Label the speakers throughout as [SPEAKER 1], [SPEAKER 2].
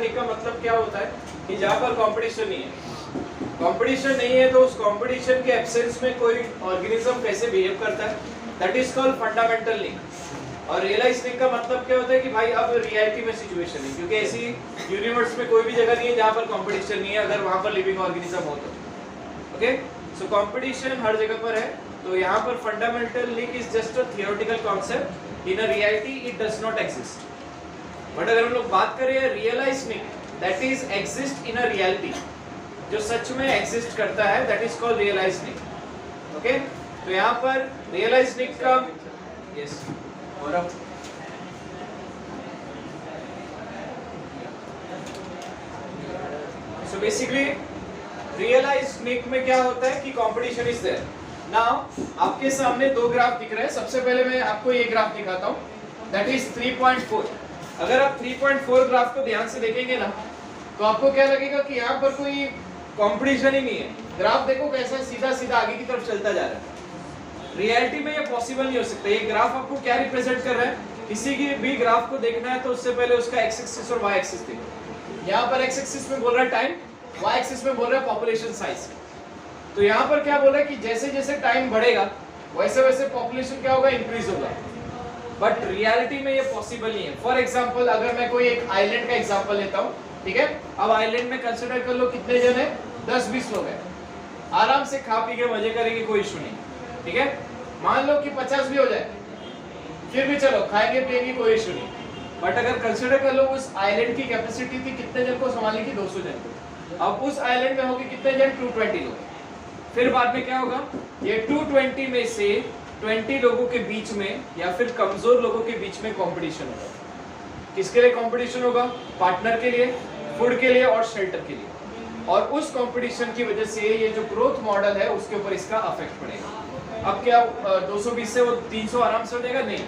[SPEAKER 1] नीक का मतलब क्या होता है कि जहाँ पर कंपटीशन नहीं है, कंपटीशन नहीं है तो उस कंपटीशन के एब्सेंस में कोई ऑर्गेनिज्म कैसे बिहेव करता है, दैट इज कॉल्ड फंडामेंटल नीक। और रियलाइज नीक का मतलब क्या होता है कि भाई अब रियलिटी में सिचुएशन है, क्योंकि ऐसी यूनिवर्स में कोई भी जगह नहीं है जहाँ पर कंपटीशन नहीं है, अगर वहाँ पर लिविंग ऑर्गेनिज्म हो तो। ओके, सो कंपटीशन हर जगह पर है, तो यहाँ पर फंडामेंटल नीक is just a theoretical concept, in a reality it does not exist. But अगर हम लोग बात करें रियलाइज नीक, that is exist in a reality, जो सच में एग्जिस्ट करता है, दैट इज कॉल्ड रियलाइज नीक। ओके, तो यहाँ पर रियलाइज नीक का यस और अब सो बेसिकली रियलाइज नीक में क्या होता है कि कंपटीशन इज देयर। नाउ आपके सामने दो ग्राफ दिख रहे हैं, सबसे पहले मैं आपको ये ग्राफ दिखाता हूँ, दैट इज 3.4। अगर आप 3.4 ग्राफ को ध्यान से देखेंगे ना तो आपको क्या लगेगा कि यहाँ पर कोई कंपटीशन ही नहीं है। ग्राफ देखो कैसा सीधा सीधा आगे की तरफ चलता जा रहा है। रियलिटी में ये पॉसिबल नहीं हो सकता। ये ग्राफ आपको क्या रिप्रेजेंट कर रहा है, किसी की भी ग्राफ को देखना है तो उससे पहले उसका एक्स एक्सिस और वाई एक्सिस देखो। यहाँ पर एक्स एक्सिस में बोल रहा है टाइम, वाई एक्सिस में बोल रहा है पॉपुलेशन साइज। तो यहाँ पर क्या बोल रहा है कि जैसे जैसे टाइम बढ़ेगा वैसे वैसे पॉपुलेशन क्या होगा, इंक्रीज होगा। बट रियलिटी में ये पॉसिबल नहीं है। फॉर एग्जांपल अगर मैं कोई एक आइलैंड का एग्जांपल लेता हूँ, ठीक है, अब आइलैंड में कंसीडर कर लो कितने जन है, 10-20 लोग हैं, आराम से खा पी के मजे करेंगे, कोई इशू नहीं, ठीक है। मान लो कि 50 भी हो जाए फिर भी चलो खाएंगे पिएंगे, कोई इशू नहीं। बट अगर कंसीडर कर लो उस आइलैंड की कैपेसिटी थी कितने जन को संभालने की, 200 जन को। अब उस आइलैंड में होगी कितने जन, 220 लोग। फिर बाद में क्या होगा, ये 220 में से 20 लोगों के बीच में या फिर कमजोर लोगों के बीच में कंपटीशन होगा। किसके लिए कंपटीशन होगा, पार्टनर के लिए, फूड के लिए और शेल्टर के लिए। और उस कंपटीशन की वजह से ये जो ग्रोथ मॉडल है उसके ऊपर इसका अफेक्ट पड़ेगा। अब क्या 220 से वो 300 आराम से हो जाएगा, नहीं।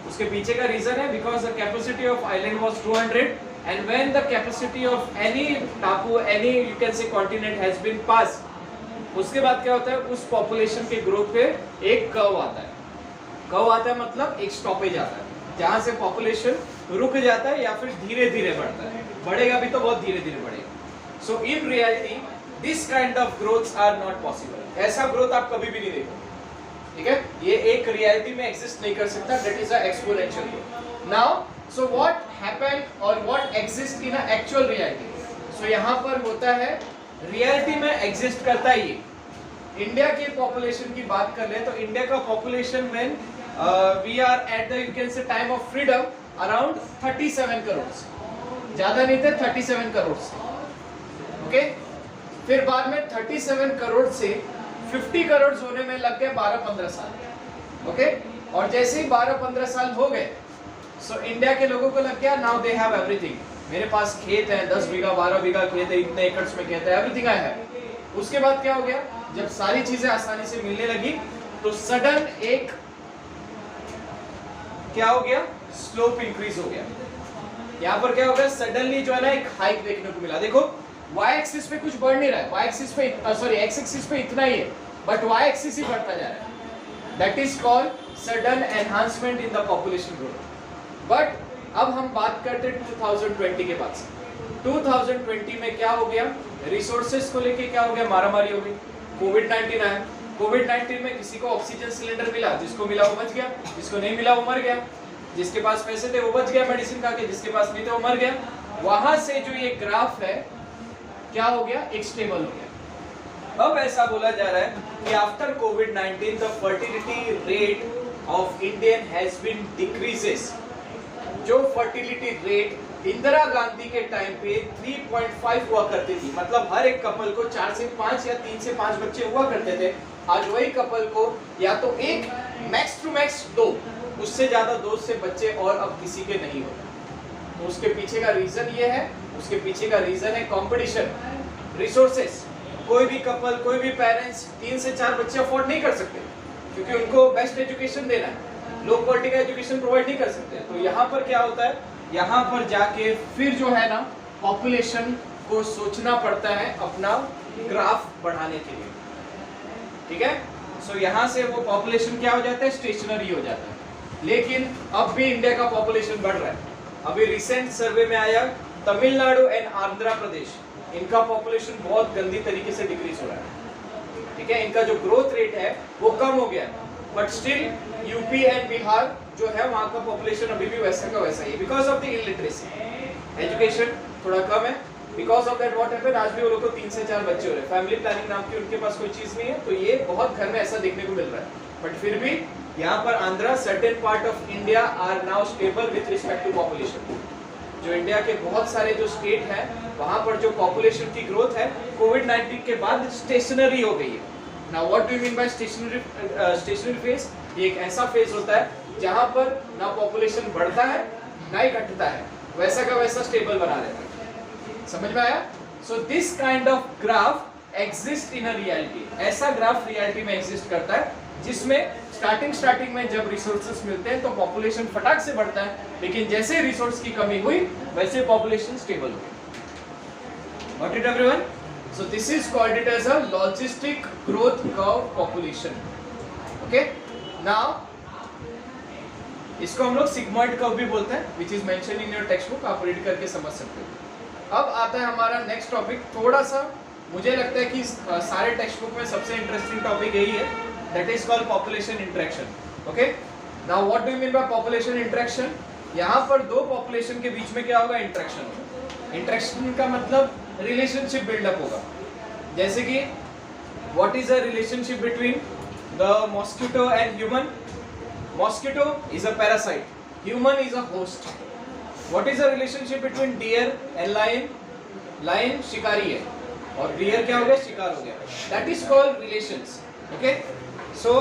[SPEAKER 1] उसके पीछे का रीजन है because the capacity of island was 200 and when the capacity of any टापू, any you can say continent has been pass, उसके बाद क्या होता है, उस पॉपुलेशन के ग्रोथ पे एक कर्व आता है। कर्व आता है मतलब एक स्टॉपेज आता है, जहां से पॉपुलेशन रुक जाता है या फिर धीरे धीरे बढ़ता है। बढ़ेगा भी तो बहुत धीरे धीरे बढ़ेगा। So in reality this kind of growths are not possible. ऐसा ग्रोथ आप कभी भी नहीं देखोगे, ठीक है। ये एक रियलिटी में एग्जिस्ट नहीं कर सकता, that is a exponential growth. Now so what happen और what exist in a actual reality. So यहाँ पर होता है, रियलिटी में एग्जिस्ट करता है ये। इंडिया की पॉपुलेशन की बात कर ले तो इंडिया का population when we are at the you can say time of freedom around 37 crore, ज्यादा नहीं थे 37 करोड़ से, ओके। फिर बाद में 37 करोड़ से 50 करोड़ होने में लग गए 12-15 साल, ओके। और जैसे ही 12-15 साल हो गए सो इंडिया के लोगों को लग गया नाउ दे हैव एवरीथिंग, मेरे पास खेत है 10 बीघा 12 बीघा खेत है, इतने एकड़ में खेत है, एवरीथिंग आई हैव। उसके बाद क्या हो गया, जब सारी चीजें आसानी से मिलने लगी तो सडन एक क्या हो गया, स्लोप इंक्रीज हो गया। यहाँ पर क्या हो गया, सडनली जो है ना एक हाइक देखने को मिला। देखो y एक्सिस पे कुछ बढ़ नहीं रहा है, y एक्सिस पे सॉरी x एक्सिस पे इतना ही है, बट y एक्सिस ही बढ़ता जा रहा है। That is called sudden enhancement in the population growth. But अब हम बात करते हैं 2020 के बाद से। 2020 में क्या हो गया, रिसोर्सेज को लेके क्या हो गया, मारामारी हो गई। कोविड-19 आया, कोविड-19 में किसी को ऑक्सीजन सिलेंडर मिला, जिसको मिला वो बच गया, जिसको नहीं मिला वो मर गया। जिसके पास पैसे थे वो बच गया मेडिसिन खा के, जिसके पास नहीं थे वो मर गया। वहां से जो ये ग्राफ है क्या हो गया, एक स्टेबल हो गया। अब ऐसा बोला जा रहा है कि आफ्टर कोविड-19 the fertility rate of Indian has been decreases. जो फर्टिलिटी रेट इंदिरा गांधी के टाइम पे 3.5 हुआ करती थी, मतलब हर एक कपल को 4 से 5 या 3 से 5 बच्चे हुआ करते थे। आज वही कपल को या तो एक, मैक्स टू मैक्स 2, उससे ज्यादा 2 से बच्चे और अब किसी के नहीं होते। तो उसके पीछे का रीजन ये है, उसके पीछे का रीजन है कंपटीशन, रिसोर्सेस। कोई भी कपल, कोई भी पेरेंट्स 3 से 4 बच्चे अफोर्ड नहीं कर सकते क्योंकि उनको बेस्ट एजुकेशन देना है, लो क्वालिटी का एजुकेशन प्रोवाइड नहीं कर सकते। तो यहाँ पर क्या होता है, यहाँ पर जाके फिर जो है ना पॉपुलेशन को सोचना पड़ता है अपना ग्राफ बढ़ाने के लिए, ठीक है। सो यहाँ से वो पॉपुलेशन क्या हो जाता है, स्टेशनरी हो जाता है। लेकिन अब भी इंडिया का पॉपुलेशन बढ़ रहा है। अभी रिसेंट सर्वे में आया तमिलनाडु एंड आंध्र प्रदेश, इनका पॉपुलेशन बहुत गंदी तरीके से डिक्रीज हो रहा है, ठीक है, इनका जो ग्रोथ रेट है वो कम हो गया है, but still UP and Bihar जो है वहां का पॉपुलेशन अभी भी वैसा का वैसा ही है, because of the illiteracy, education थोड़ा कम है, because of that what happened, आज भी वो लोग को 3 से 4 बच्चे हो रहे हैं, फैमिली प्लानिंग नाम की उनके पास कोई चीज नहीं है, तो ये बहुत घर में ऐसा देखने को मिल रहा है, बट फिर भी यहाँ पर Andhra, certain part of India are now stable with respect to population. जो इंडिया के बहुत सारे जो स्टेट हैं वहां पर जो पॉपुलेशन की ग्रोथ है कोविड-19 के बाद स्टेशनरी हो गई है। Now what do you mean bye stationary phase? ये एक ऐसा फेज होता है जहां पर ना पॉपुलेशन बढ़ता है ना ही घटता है, वैसा का वैसा स्टेबल बना रहता है। समझ में आया? So this kind of graph exist in a reality, ऐसा ग्राफ रियलिटी में एग्जिस्ट करता है जिसमें स्टार्टिंग में जब रिसोर्सेस मिलते हैं तो पॉपुलेशन फटाक से बढ़ता है, लेकिन जैसे रिसोर्स की कमी हुई वैसे पॉपुलेशन स्टेबल हो गई। Got it everyone? So this is called it as a logistic growth curve population. Okay? Now इसको हम लोग सिग्मॉइड कर्व भी बोलते हैं, which is mentioned in your textbook, आप रीड करके समझ सकते हो। अब आता है हमारा नेक्स्ट टॉपिक, थोड़ा सा मुझे लगता है कि सारे टेक्स्ट बुक में सबसे इंटरेस्टिंग टॉपिक यही है, that is called population interaction. Okay? Now what do you mean by population interaction? यहाँ पर दो पॉपुलेशन के बीच में क्या होगा? इंटरेक्शन होगा। इंटरेक्शन का मतलब रिलेशनशिप बिल्डअप होगा, जैसे कि what is a relationship between the mosquito and human? Mosquito is a parasite, human is a host. What is the relationship between deer and lion? Lion शिकारी है और deer क्या हो गया? शिकार हो गया। That is called relations. Okay? So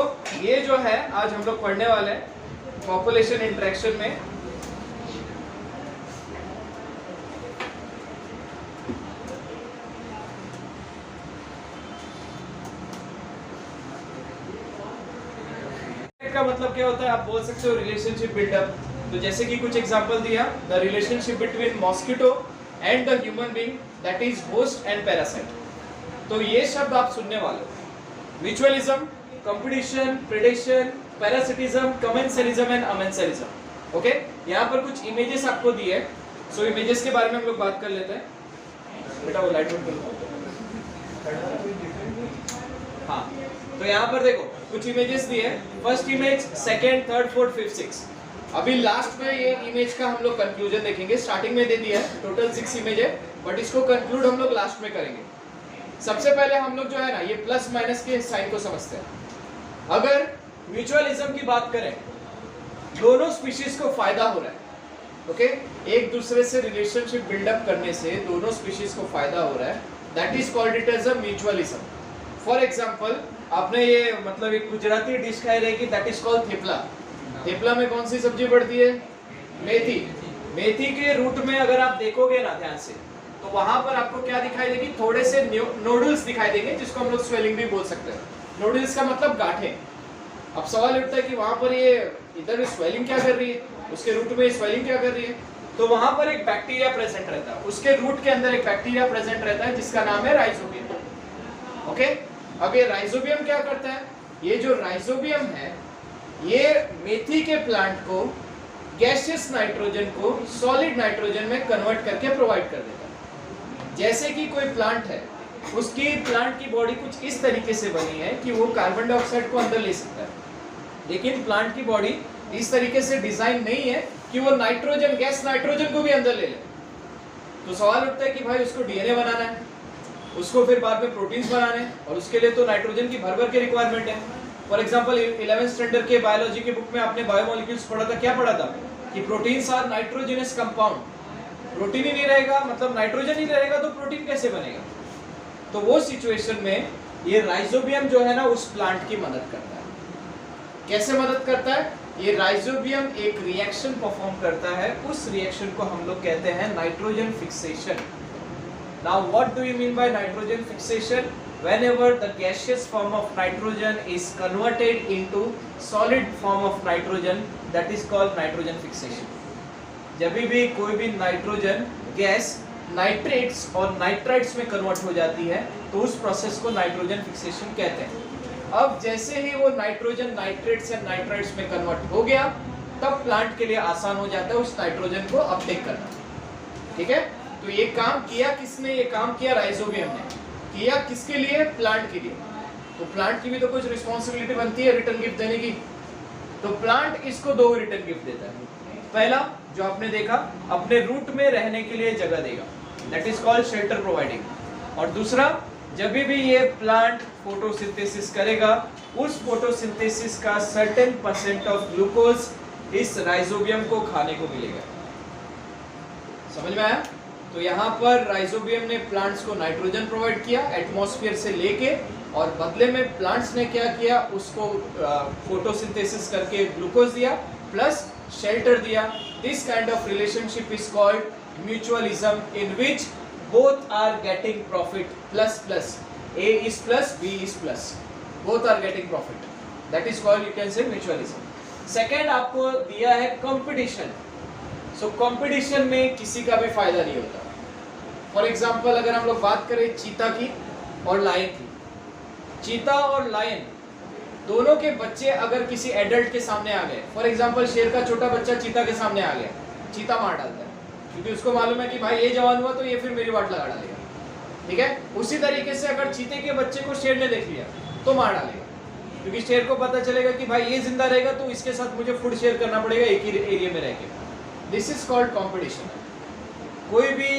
[SPEAKER 1] ये जो है आज हम लोग पढ़ने वाले हैं पॉपुलेशन इंटरेक्शन में। का मतलब क्या होता है? आप बोल सकते हो रिलेशनशिप बिल्डअप। तो जैसे कि कुछ एग्जांपल दिया, the relationship between mosquito and the human being, that is host and parasite. तो ये शब्द आप सुनने वाले हो, mutualism, competition, predation, parasitism, commensalism and amensalism. Okay, यहाँ पर कुछ इमेजेस आपको दिए हैं, सो इमेजेस के बारे में हम लोग बात कर लेते हैं। बेटा वो लाइट बंद कर लो। हाँ, तो यहाँ पर देखो कुछ इमेजेस दिए हैं, first image, second, third, fourth, fifth, six. अभी लास्ट में ये इमेज का हम लोग कंक्लूजन देखेंगे, स्टार्टिंग में दे दिया है, टोटल 6 इमेज है, बट इसको कंक्लूड हम लोग लास्ट में करेंगे। सबसे पहले हम लोग जो है ना ये प्लस माइनस के साइन को समझते हैं। अगर म्यूचुअलिज्म की बात करें, दोनों स्पीशीज को फायदा हो रहा है, ओके, एक दूसरे से रिलेशनशिप बिल्डअप करने से दोनों स्पीशीज को फायदा हो रहा है, that is called it as a mutualism. For example, आपने ये मतलब एक गुजराती डिश खाई रहेगी, that is called thepla. Thepla में कौन सी सब्जी पड़ती है? मेथी। मेथी के रूट में अगर आप देखोगे ना ध्यान से, तो वहां पर आपको क्या दिखाई देगी? थोड़े से नोडल्स दिखाई देंगे, जिसको हम लोग स्वेलिंग भी बोल सकते हैं। नोडल्स का मतलब गांठें। अब सवाल उठता है कि वहां पर ये इधर स्वेलिंग क्या कर रही है, उसके रूट में स्वेलिंग क्या कर रही है? तो वहां पर एक बैक्टीरिया प्रेजेंट रहता है, उसके रूट के अंदर एक बैक्टीरिया प्रेजेंट रहता है जिसका नाम है राइजोबियम। ओके, अब ये राइजोबियम क्या करता है? ये जो राइजोबियम है ये मेथी के प्लांट को गैसियस नाइट्रोजन को सॉलिड नाइट्रोजन में कन्वर्ट करके प्रोवाइड कर देता है। जैसे कि कोई प्लांट है, उसकी प्लांट की बॉडी कुछ इस तरीके से बनी है कि वो कार्बन डाइऑक्साइड को अंदर ले सकता है, लेकिन प्लांट की बॉडी इस तरीके से डिजाइन नहीं है कि वो नाइट्रोजन, गैस नाइट्रोजन को भी अंदर ले ले। तो सवाल उठता है कि भाई उसको डीएनए बनाना है, उसको फिर बाद में प्रोटीन्स बनाने हैं, और उसके लिए तो नाइट्रोजन की भर भर के रिक्वायरमेंट है। फॉर एग्जांपल 11th स्टैंडर्ड के बायोलॉजी की बुक में आपने बायोमोलिक्यूल्स पढ़ा था, क्या पढ़ा था? कि proteins are nitrogenous compound. Protein ही नहीं रहेगा, मतलब नाइट्रोजन ही रहेगा तो प्रोटीन कैसे बनेगा? तो वो सिचुएशन में ये राइजोबियम जो है ना उस प्लांट की मदद करता है। कैसे मदद करता है? ये राइजोबियम एक रिएक्शन परफॉर्म करता है, उस रिएक्शन को हम लोग कहते हैं nitrogen fixation. Now what do you mean by nitrogen fixation? Whenever the gaseous form of nitrogen is converted into solid form of nitrogen, that is called nitrogen fixation. जब भी कोई भी नाइट्रोजन गैस नाइट्रेट्स और nitrites में convert हो जाती है तो उस प्रोसेस को नाइट्रोजन फिक्सेशन कहते हैं। अब जैसे ही वो नाइट्रोजन नाइट्रेट्स या नाइट्राइट्स में कन्वर्ट हो गया, तब प्लांट के लिए आसान हो जाता है उस नाइट्रोजन को अपटेक करना। ठीक है, तो ये काम किया किसने? ये काम किया राइजोबियम ने। किया किसके लिए? प्लांट के लिए। तो प्लांट की भी तो कुछ रिस्पॉन्सिबिलिटी बनती है रिटर्न गिफ्ट देने की। तो प्लांट इसको 2 रिटर्न गिफ्ट देता है। पहला जो आपने देखा, अपने रूट में रहने के लिए जगह देगा, that is called shelter providing. और दूसरा, जब भी ये प्लांट फोटोसिंथेसिस करेगा, उस फोटोसिंथेसिस का सर्टेन परसेंट ऑफ ग्लूकोज इस राइजोबियम को खाने को मिलेगा। समझ में आया? तो यहाँ पर राइजोबियम ने प्लांट्स को नाइट्रोजन प्रोवाइड किया एटमॉस्फेयर से लेके, और बदले में प्लांट्स ने क्या किया? उसको फोटोसिंथेसिस करके ग्लूकोज दिया प्लस शेल्टर दिया। This kind of relationship is called mutualism, in which both are getting profit plus plus, A is plus, B is plus, both are getting profit, that is called, you can say, mutualism. Second आपको दिया है competition. So competition में किसी का भी फायदा नहीं होता। For example अगर हम लोग बात करें चीता की और लायन की, चीता और लायन दोनों के बच्चे अगर किसी एडल्ट के सामने आ गए, फॉर एग्जाम्पल शेर का छोटा बच्चा चीता के सामने आ गया, चीता मार डालता है क्योंकि उसको मालूम है कि भाई ये जवान हुआ तो ये फिर मेरी वाट लगा डालेगा। ठीक है, उसी तरीके से अगर चीते के बच्चे को शेर ने देख लिया तो मार डालेगा, क्योंकि शेर को पता चलेगा कि भाई ये जिंदा रहेगा तो इसके साथ मुझे फूड शेयर करना पड़ेगा एक ही एरिया में रहकर। This is called competition. कोई भी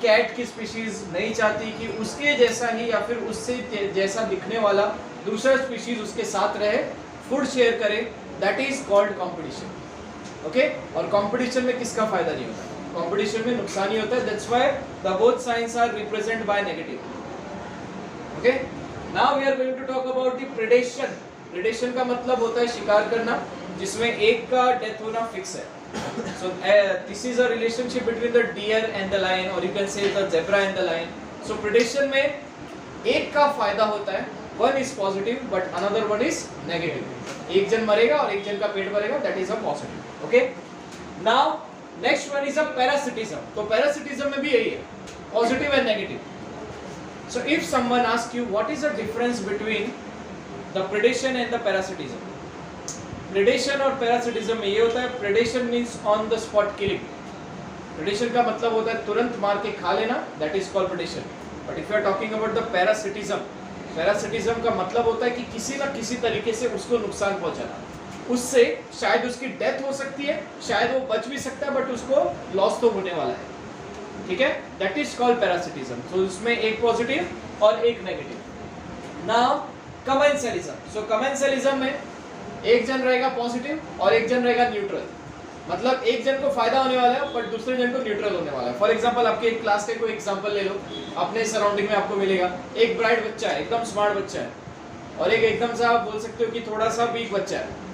[SPEAKER 1] कैट की स्पीशीज नहीं चाहती कि उसके जैसा ही या फिर उससे जैसा दिखने वाला दूसरा स्पीशीज उसके साथ रहे, फूड शेयर करे, that is called competition. Okay, और कॉम्पिटिशन में किसका फायदा नहीं होता? कंपटीशन में नुकसान ही होता है। That's why the both science are represent by negative. Okay, now we are going to talk about the predation. Predation का मतलब होता है शिकार करना, जिसमें एक का डेथ होना फिक्स है। So this is a relationship between the deer and the lion, और you can say the zebra and the lion. So predation में एक का फायदा होता है, one is positive but another one is negative. एक जन मरेगा और एक जन का पेट भरेगा, that is a positive. Okay, now next one is a parasitism. तो पैरासिटिज्म में भी यही है, positive and negative. So if someone ask you what is the difference between the predation and the parasitism, predation और parasitism में ये होता है, predation means on the spot killing. Predation का मतलब होता है तुरंत मार के खा लेना, that is called predation. But if you are talking about the parasitism, parasitism का मतलब होता है कि किसी ना किसी तरीके से उसको नुकसान पहुंचाना, उससे शायद उसकी डेथ हो सकती है, शायद वो बच भी सकता है, बट उसको लॉस तो होने वाला है। ठीक है, that is called parasitism. So उसमें एक पॉजिटिव और एक negative. Now commensalism. So commensalism में एक जन रहेगा पॉजिटिव और एक जन रहेगा न्यूट्रल। मतलब एक जन को फायदा होने वाला है बट दूसरे जन को न्यूट्रल होने वाला है। फॉर एग्जांपल आपके एक क्लास के कोई एग्जांपल ले लो, अपने सराउंडिंग में आपको मिलेगा एक ब्राइट बच्चा है, एकदम स्मार्ट बच्चा है, और एक एकदम सा आप बोल सकते हो कि थोड़ा सा वीक बच्चा है।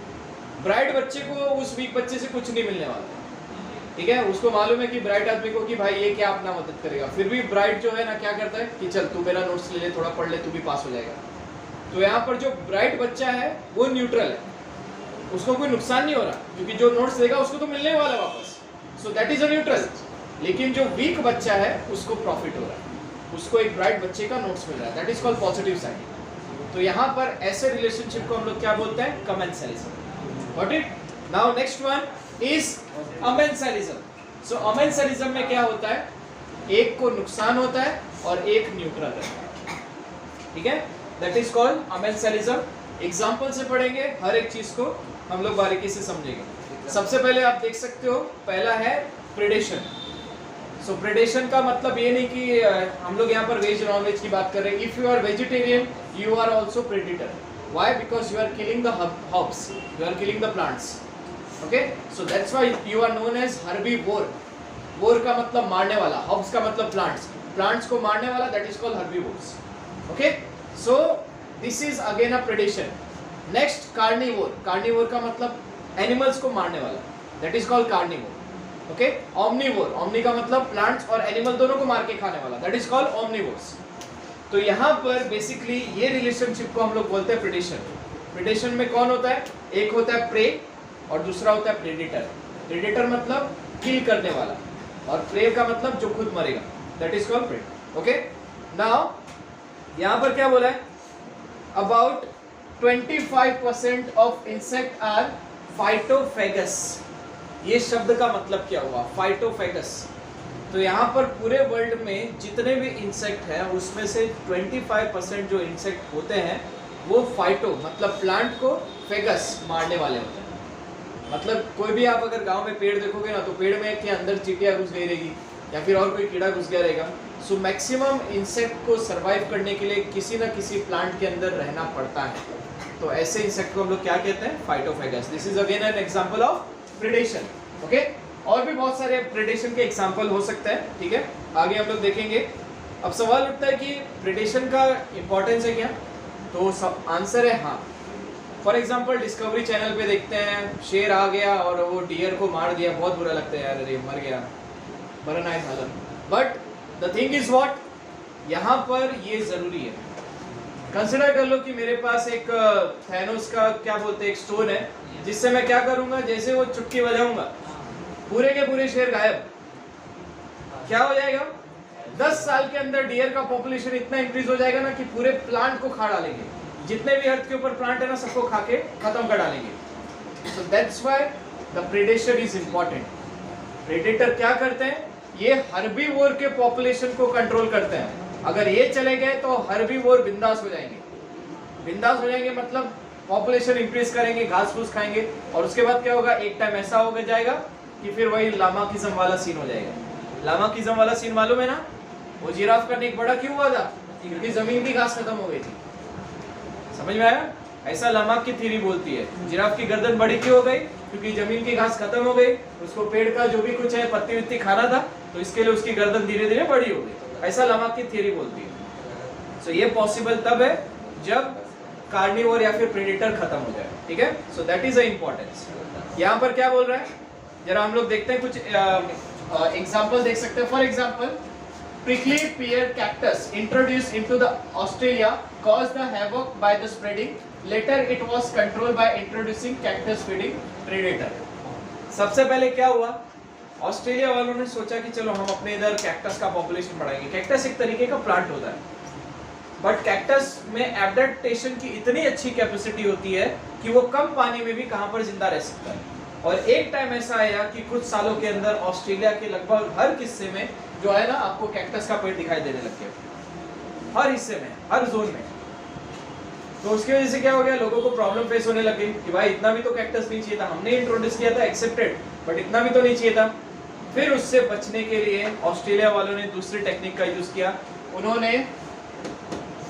[SPEAKER 1] ब्राइट बच्चे को उस वीक बच्चे से कुछ नहीं मिलने वाला। ठीक है, उसको मालूम है कि ब्राइट आदमी को कि भाई ये क्या अपना मदद करेगा, फिर भी ब्राइट जो है ना क्या करता है कि चल तू मेरा नोट्स ले ले, थोड़ा पढ़ ले, तू भी पास हो जाएगा। तो यहाँ पर जो ब्राइट बच्चा है वो न्यूट्रल है, उसको कोई नुकसान नहीं हो रहा क्योंकि जो नोट्स देगा उसको तो मिलने वाला है वापस। सो दैट इज अ न्यूट्रल। लेकिन जो वीक बच्चा है उसको प्रॉफिट हो रहा है, उसको एक ब्राइट बच्चे का नोट्स मिल रहा है, that is called positive side. तो यहाँ पर ऐसे रिलेशनशिप को हम लोग क्या बोलते हैं? Commensalism. Got it? Now next one is amensalism. So amensalism में क्या होता है? एक को नुकसान होता है और एक न्यूट्रल रहता है। ठीक है, that is called amensalism. Example से पढ़ेंगे, हर एक चीज को हम लोग बारीकी से समझेंगे। सबसे पहले आप देख सकते हो, पहला है प्रेडेशन। सो प्रेडेशन का मतलब ये नहीं कि हम लोग यहाँ पर वेज नॉन वेज की बात कर रहे हैं। If you are vegetarian you are also predator. Why? Because you are killing the herbs, you are killing the plants. Okay, so that's why you are known as herbivore. Vore का मतलब मारने वाला, herbs का मतलब plants, plants को मारने वाला, that is called herbivores. Okay, so this is again a predation. Next carnivore. Carnivore का मतलब animals को मारने वाला, that is called carnivore. Okay, omnivore. Omni का मतलब plants और animal दोनों को मार के खाने वाला, that is called omnivores. तो यहाँ पर बेसिकली ये रिलेशनशिप को हम लोग बोलते हैं प्रेडेशन। प्रेडेशन में कौन होता है? एक होता है प्रे और दूसरा होता है प्रेडेटर। प्रेडेटर मतलब किल करने वाला और प्रे का मतलब जो खुद मरेगा, that is called prey. Okay, now यहाँ पर क्या बोला है? About 25% of insect are phytophagous. ये शब्द का मतलब क्या हुआ? फाइटोफेगस। तो यहाँ पर पूरे वर्ल्ड में जितने भी इंसेक्ट हैं उसमें से 25% जो इंसेक्ट होते हैं वो फाइटो मतलब प्लांट को फेगस मारने वाले होते हैं। मतलब कोई भी आप अगर गांव में पेड़ देखोगे ना तो पेड़ में के अंदर चींटियां घुस गई रहेगी या फिर और कोई कीड़ा घुस गया रहेगा। सो मैक्सिमम इंसेक्ट को सरवाइव करने के लिए किसी ना किसी प्लांट के अंदर रहना पड़ता है। तो ऐसे इंसेक्ट को हम लोग क्या कहते हैं? Phytophagous. This is again an example of predation. Okay, और भी बहुत सारे प्रेडेशन के एग्जांपल हो सकते हैं। ठीक है, आगे हम लोग देखेंगे। अब सवाल उठता है कि प्रेडेशन का इंपॉर्टेंस है क्या? तो सब आंसर है हाँ। फॉर एग्जांपल डिस्कवरी चैनल पे देखते हैं शेर आ गया और वो डियर को मार दिया, बहुत बुरा लगता है यार, अरे मर गया, बड़ा नाइस हालत। But the thing is what, यहाँ पर ये जरूरी है। कंसिडर कर लो कि मेरे पास एक थैनोस का क्या बोलते हैं एक स्टोन है, जिससे मैं क्या करूंगा, जैसे वो चुटकी बजाऊंगा पूरे के पूरे शेर गायब। क्या हो जाएगा? 10 साल के अंदर डियर का पॉपुलेशन इतना इंक्रीज हो जाएगा ना कि पूरे प्लांट को खा डालेंगे। जितने भी अर्थ के ऊपर प्लांट है ना सबको खा के खत्म कर डालेंगे। So that's why the predation is important. Predator क्या करते हैं? ये हर्बीवोर के पॉपुलेशन को कंट्रोल करते हैं। अगर ये चले गए तो हर्बीवोर बिंदास हो जाएंगे। बिंदास हो जाएंगे मतलब पॉपुलेशन इंक्रीज करेंगे, घास फूस खाएंगे, और उसके बाद क्या होगा, एक टाइम ऐसा हो जाएगा कि फिर वही लामाकिज्म वाला सीन हो जाएगा। लामाकिज्म वाला सीन मालूम है ना? वो जिराफ का नेक बड़ा क्यों हुआ था? क्योंकि जमीन की घास खत्म हो गई थी। समझ में आया? ऐसा लामाक की थ्योरी बोलती है। जिराफ की गर्दन बड़ी क्यों हो गई? क्योंकि जमीन की घास खत्म हो गई, उसको पेड़ का जो भी कुछ है पत्ती वत्ती खाना था, तो इसके लिए उसकी गर्दन धीरे धीरे बड़ी हो गई। ऐसा लामाक की थ्योरी बोलती है। सो ये पॉसिबल तब है जब कार्निवोर या फिर प्रेडेटर खत्म हो जाए। ठीक है, सो दैट इज अ इम्पोर्टेंस। यहाँ पर क्या बोल रहा है जरा हम लोग देखते हैं, कुछ एग्जाम्पल देख सकते हैं। For example, prickly pear cactus introduced into the Australia caused the havoc by the spreading. Later it was controlled by introducing cactus feeding predator. सबसे पहले क्या हुआ, ऑस्ट्रेलिया वालों ने सोचा कि चलो हम अपने इधर कैक्टस का पॉपुलेशन बढ़ाएंगे। कैक्टस एक तरीके का प्लांट होता है, बट कैक्टस में एडेप्टेशन की इतनी अच्छी कैपेसिटी होती है कि वो कम पानी में भी कहां पर जिंदा रह सकता है। और एक टाइम ऐसा आया कि कुछ सालों के अंदर ऑस्ट्रेलिया के लगभग हर हिस्से में जो है ना आपको कैक्टस का पेड़ दिखाई देने लग गया, हर हिस्से में, हर जोन में। तो उसकी वजह से क्या हो गया, लोगों को प्रॉब्लम फेस होने लगी कि भाई इतना भी तो कैक्टस नहीं चाहिए था, हमने इंट्रोड्यूस किया था एक्सेप्टेड, बट इतना भी तो नहीं चाहिए था। फिर उससे बचने के लिए ऑस्ट्रेलिया वालों ने दूसरी टेक्निक का यूज किया, उन्होंने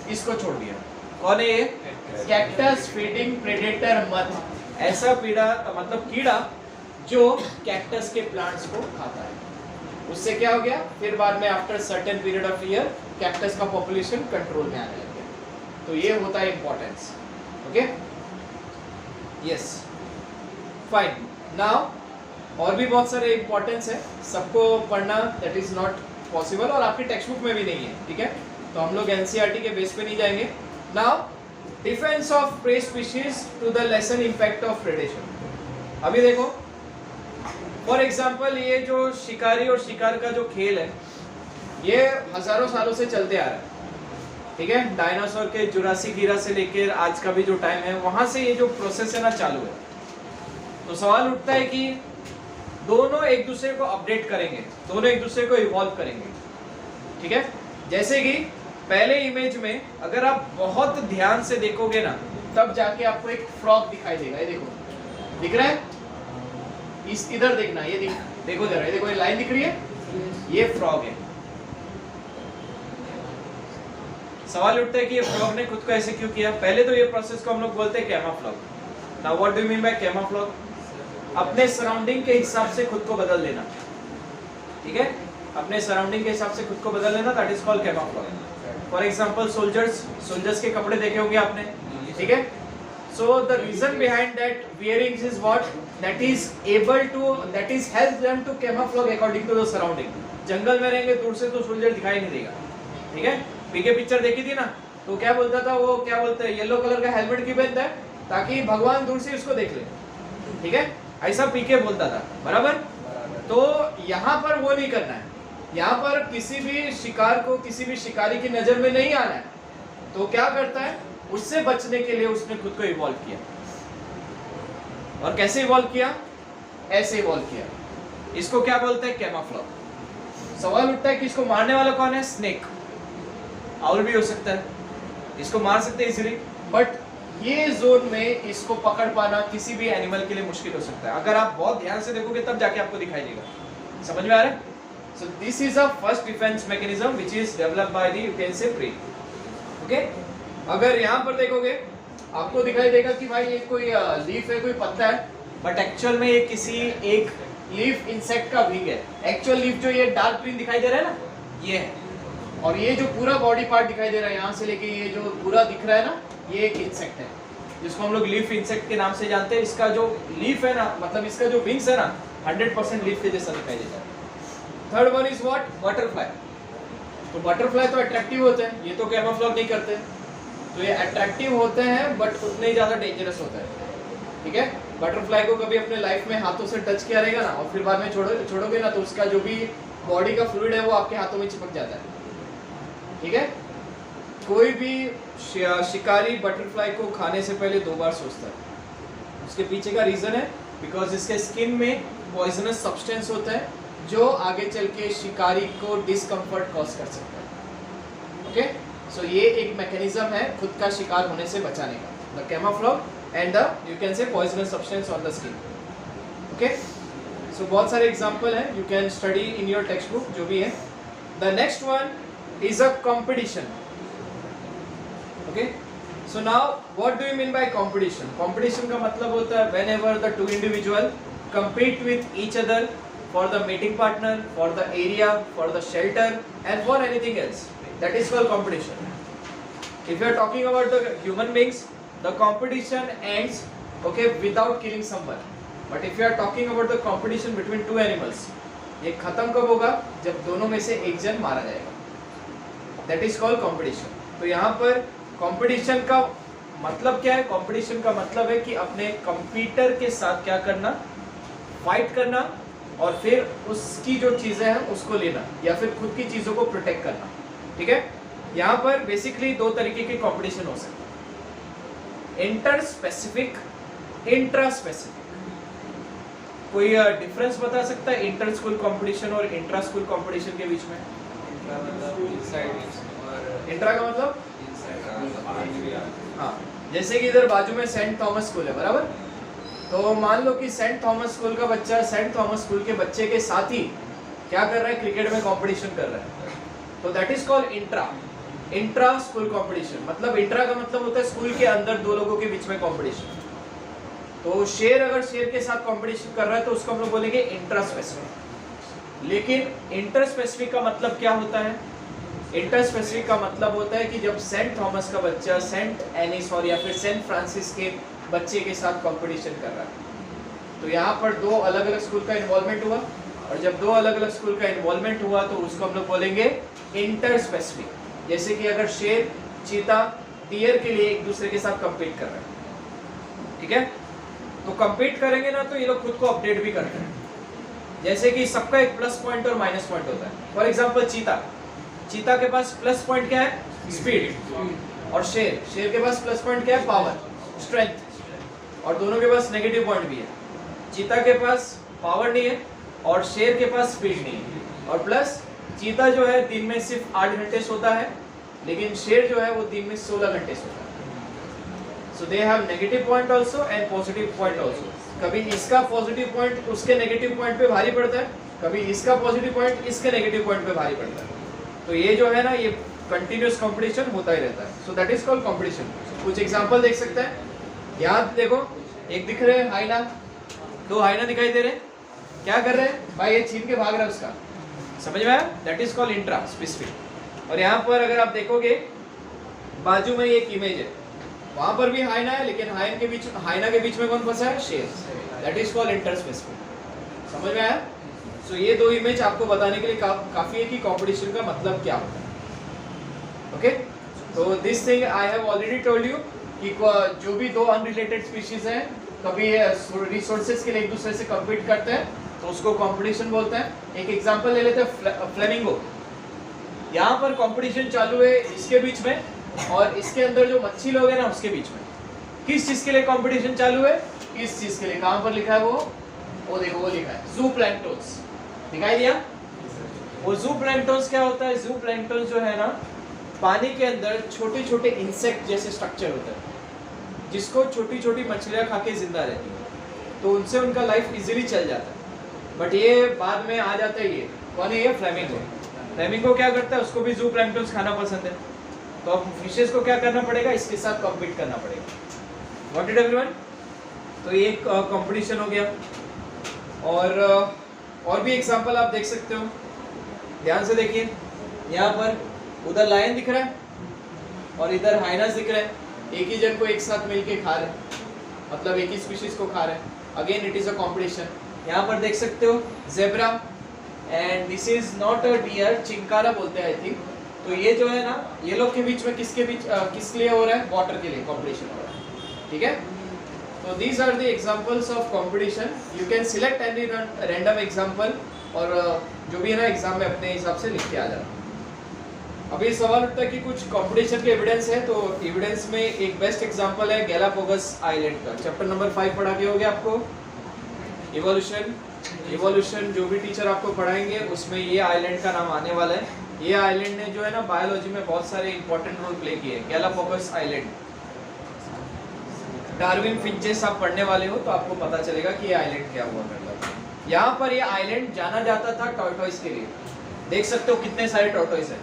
[SPEAKER 1] इसको छोड़ दिया। कौन है ये? कैक्टस फीडिंग प्रेडेटर मथ, ऐसा कीड़ा मतलब कीड़ा जो कैक्टस के प्लांट्स को खाता है। उससे क्या हो गया, फिर बाद में after certain period of year cactus का पॉपुलेशन कंट्रोल में आने लग गया। तो ये होता है importance. Okay, yes, fine. Now और भी बहुत सारे इंपॉर्टेंस है, सबको पढ़ना दैट इज नॉट पॉसिबल और आपकी टेक्स्ट बुक में भी नहीं है। ठीक है, तो हम लोग एनसीईआरटी के बेस पे नहीं जाएंगे। Now defense of prey species to the lessen impact of predation. अभी देखो, फॉर एग्जाम्पल ये जो शिकारी और शिकार का जो खेल है ये हजारों सालों से चलते आ रहा है। ठीक है, डायनासोर के जुरासिक ईरा से लेकर आज का भी जो टाइम है वहां से ये जो प्रोसेस है ना चालू है। तो सवाल उठता है कि दोनों एक दूसरे को अपडेट करेंगे, दोनों एक दूसरे को इवॉल्व करेंगे। ठीक है, जैसे कि पहले इमेज में अगर आप बहुत ध्यान से देखोगे ना तब जाके आपको एक फ्रॉग दिखाई देगा। ये देखो, दिख रहा है? इस इधर देखना, ये देखो जरा, ये देखो, ये लाइन दिख रही है, ये फ्रॉग है। सवाल उठता है कि ये फ्रॉग ने खुद को ऐसे क्यों किया? पहले तो ये प्रोसेस को हम लोग बोलते हैं camouflage. Now what do you mean bye camouflage? अपने सराउंडिंग के हिसाब से खुद को बदल लेना। ठीक है, अपने सराउंडिंग के हिसाब से खुद को बदल लेना, that is called camouflage. For example soldiers के कपड़े देखे होंगे आपने। ठीक है, so the reason behind that wearing is what, that is help them to camouflage according to the surrounding। जंगल में रहेंगे दूर से तो सोल्जर दिखाई नहीं देगा। ठीक है, पीके पिक्चर देखी थी ना, तो क्या बोलता था वो, क्या बोलते हैं, येलो कलर का हेलमेट क्यों पहनता है? ताकि भगवान दूर से उसको देख ले। ठीक है, ऐसा पीके बोलता था, बराबर। तो यहाँ पर वो नहीं करना है, यहाँ पर किसी भी शिकार को किसी भी शिकारी की नजर में नहीं आना है। तो क्या करता है, उससे बचने के लिए उसने खुद को इवॉल्व किया। और कैसे इवॉल्व किया? ऐसे इवॉल्व किया। इसको क्या बोलते हैं? कैमोफ्लेज। सवाल उठता है कि इसको मारने वाला कौन है? स्नेक। आउल भी हो सकता है, इसको मार सकते हैं इजीली, बट ये जोन में इसको पकड़ पाना किसी भी एनिमल के लिए मुश्किल हो सकता है। अगर आप बहुत ध्यान से देखोगे तब जाके आपको दिखाई देगा। समझ में आ रहा है? So this is a first defence mechanism which is developed by the, you can से, ब्रेन। ओके, अगर यहाँ पर देखोगे आपको दिखाई देगा कि भाई ये कोई लीफ है, कोई पत्ता है, बट एक्चुअल में ये किसी एक लीफ इंसेक्ट का विंग है। एक्चुअल लीफ जो ये डार्क ग्रीन दिखाई दे रहा है ना, ये है, और ये जो पूरा बॉडी पार्ट दिखाई दे रहा है यहाँ से लेके ये जो पूरा दिख रहा है ना, ये एक इंसेक्ट है जिसको हम लोग लीफ इंसेक्ट के नाम से जानते हैं। इसका जो लीफ है ना, मतलब इसका जो विंग्स है ना, 100% लीफ के जैसा दिखाई देता है। Third one is what? Butterfly. तो बटरफ्लाई तो अट्रैक्टिव होते हैं, ये तो कैमोफ्लेज नहीं करते, तो ये अट्रैक्टिव होते हैं बट उतने ही ज़्यादा डेंजरस होता है। ठीक है, बटरफ्लाई को कभी अपने लाइफ में हाथों से टच किया रहेगा ना, और फिर बाद में छोड़ोगे ना, तो उसका जो भी बॉडी का फ्लूइड है वो आपके हाथों में चिपक जाता है। ठीक है, कोई भी शिकारी बटरफ्लाई को खाने से पहले 2 बार सोचता है। उसके पीछे का रीजन है बिकॉज इसके स्किन में पॉइजनस सब्सटेंस होता है जो आगे चल के शिकारी को डिस्कम्फर्ट कॉज कर सकता है। ओके, सो ये एक मैकेनिज्म है खुद का शिकार होने से बचाने का, the camouflage and the, you can say, poisonous substance on the skin. Okay, so बहुत सारे एग्जांपल हैं, you can study in your text book जो भी है। The next one is a competition. Okay, so now what do you mean by competition? Competition का मतलब होता है whenever the two individual compete with each other for the mating partner, for the area, for the shelter and for anything else. That is called competition. If you are talking about the human beings, the competition ends, okay, without killing someone. But if you are talking about the competition between two animals, ये खत्म कब होगा? जब दोनों में से एक जन मारा जाएगा। That is called competition. तो यहाँ पर competition का मतलब क्या है? competition का मतलब है कि अपने कंपीटर के साथ क्या करना, फाइट करना, और फिर उसकी जो चीजें हैं उसको लेना, या फिर खुद की चीजों को प्रोटेक्ट करना। ठीक है, यहाँ पर बेसिकली 2 तरीके के कंपटीशन हो सकते हैं, इंटर स्पेसिफिक, इंट्रा स्पेसिफिक। कोई डिफरेंस बता सकता है इंटर स्कूल कंपटीशन और इंट्रा स्कूल कंपटीशन के बीच में? इंट्रा का मतलब, हाँ, जैसे कि इधर बाजू में सेंट थॉमस स्कूल है, बराबर? तो मान लो कि सेंट थॉमस स्कूल का बच्चा सेंट थॉमस स्कूल के बच्चे के साथ ही क्या कर रहा है? क्रिकेट में कंपटीशन कर रहा है। तो that is called intra, intra school competition. मतलब इंट्रा का मतलब होता है स्कूल के अंदर 2 लोगों के बीच में कंपटीशन। तो शेर अगर शेर के साथ कंपटीशन कर रहा है तो उसको हम लोग बोलेंगे इंट्रा स्पेसिफिक। लेकिन इंटर स्पेसिफिक का मतलब क्या होता है? इंटर स्पेसिफिक का मतलब होता है कि जब सेंट थॉमस का बच्चा सेंट एनिस और या फिर सेंट फ्रांसिस के बच्चे के साथ कंपटीशन कर रहा है, तो यहाँ पर 2 अलग अलग स्कूल का इन्वॉल्वमेंट हुआ, और जब 2 अलग अलग स्कूल का इन्वॉल्वमेंट हुआ तो उसको हम लोग बोलेंगे इंटर स्पेसिफिक। जैसे कि अगर शेर, चीता, डियर के लिए एक दूसरे के साथ कंपीट कर रहे हैं, ठीक है, तो कंपीट करेंगे ना तो ये लोग खुद को अपडेट भी करते हैं। जैसे कि सबका एक प्लस पॉइंट और माइनस पॉइंट होता है। फॉर एग्जाम्पल चीता के पास प्लस पॉइंट क्या है? स्पीड, और शेर के पास प्लस पॉइंट क्या है? पावर, स्ट्रेंथ, और दोनों के पास नेगेटिव पॉइंट भी है। चीता के पास पावर नहीं है और शेर के पास स्पीड नहीं है, और प्लस चीता जो है दिन में सिर्फ 8 घंटे सोता है, लेकिन शेर जो है वो दिन में 16 घंटे सोता है। So they have negative point also and positive point also. कभी इसका पॉजिटिव पॉइंट उसके नेगेटिव पॉइंट पे भारी पड़ता है, कभी इसका पॉजिटिव पॉइंट इसके नेगेटिव पॉइंट पे भारी पड़ता है। तो ये जो है ना, ये कंटिन्यूअस कंपटीशन होता ही रहता है। सो दैट इज कॉल्ड कंपटीशन। कुछ एग्जांपल देख सकते हैं, यहाँ देखो, एक दिख रहे हैं हाइना, 2 हाइना दिखाई दे रहे हैं, क्या कर रहे हैं भाई? ये छीन के भाग रहा है उसका, समझ में आया? That is called intra specific. और यहाँ पर अगर आप देखोगे बाजू में एक इमेज है, वहां पर भी हाइना है, लेकिन हाइना के बीच में कौन फंसा है? शेर। That is called inter specific. समझ में आया? सो ये 2 इमेज आपको बताने के लिए काफी है कि कंपटीशन का मतलब क्या होता है। ओके, तो this thing I have already told you कि जो भी 2 अनरिलेटेड स्पीशीज हैं, कभी रिसोर्सेज के लिए एक दूसरे से कम्पीट करते हैं तो उसको कंपटीशन बोलते हैं। एक एग्जांपल ले लेते हैं, फ्लेमिंगो। यहाँ पर कंपटीशन चालू है इसके बीच में, और इसके अंदर जो मच्छी लोग हैं ना उसके बीच में। किस चीज के लिए कंपटीशन चालू है? इस चीज के लिए। कहाँ पर लिखा है वो देखो, वो लिखा है जू प्लैंक्टन्स, दिखाई दिया? वो ज़ूप्लैंक्टन्स क्या होता है? ज़ूप्लैंक्टन जो है ना, पानी के अंदर छोटे छोटे इंसेक्ट जैसे स्ट्रक्चर होता है जिसको छोटी छोटी मछलियाँ खा के जिंदा रहती है, तो उनसे उनका लाइफ इजीली चल जाता है। बट ये बाद में आ जाता है, ये कौन है? ये फ्लेमिंगो। फ्लेमिंगो क्या करता है? उसको भी ज़ूप्लैंक्टन्स खाना पसंद है, तो अब फिशेस को क्या करना पड़ेगा? इसके साथ कॉम्पीट करना पड़ेगा। What it everyone? तो ये एक कंपटीशन हो गया। और भी एग्जांपल आप देख सकते हो, ध्यान से देखिए। यहाँ पर उधर लायन दिख रहा है और इधर हाइनास दिख रहा है, एक ही जन को एक साथ मिलके खा रहे हैं, मतलब एक ही स्पीशीज को खा रहे हैं। Again it is a competition. यहाँ पर देख सकते हो zebra, and this is not a deer, chinkara बोलते हैं आई थिंक। तो ये जो है ना, ये लोग के बीच में किसके बीच किस लिए हो रहा है? वाटर के लिए कंपटीशन हो रहा है, ठीक है। तो these are the examples of competition. You can select any random example और जो भी है ना एग्जाम में अपने हिसाब से लिख के आ जाना। अभी सवाल उठता है कि कुछ कंपटीशन के एविडेंस है, तो एविडेंस में एक बेस्ट एग्जांपल है गैलापागोस आइलैंड का। चैप्टर नंबर 5 पढ़ा के हो गया आपको, इवोल्यूशन जो भी टीचर आपको पढ़ाएंगे उसमें ये आइलैंड का नाम आने वाला है। ये आइलैंड ने जो है ना बायोलॉजी में बहुत सारे इंपॉर्टेंट रोल प्ले किए हैं। गैलापागोस आइलैंड, डार्विन फिंचेस आप पढ़ने वाले हो तो आपको पता चलेगा कि ये आइलैंड क्या हुआ करता है। यहाँ पर ये आइलैंड जाना जाता था टॉर्टोइस के लिए। देख सकते हो कितने सारे टॉर्टोइस हैं,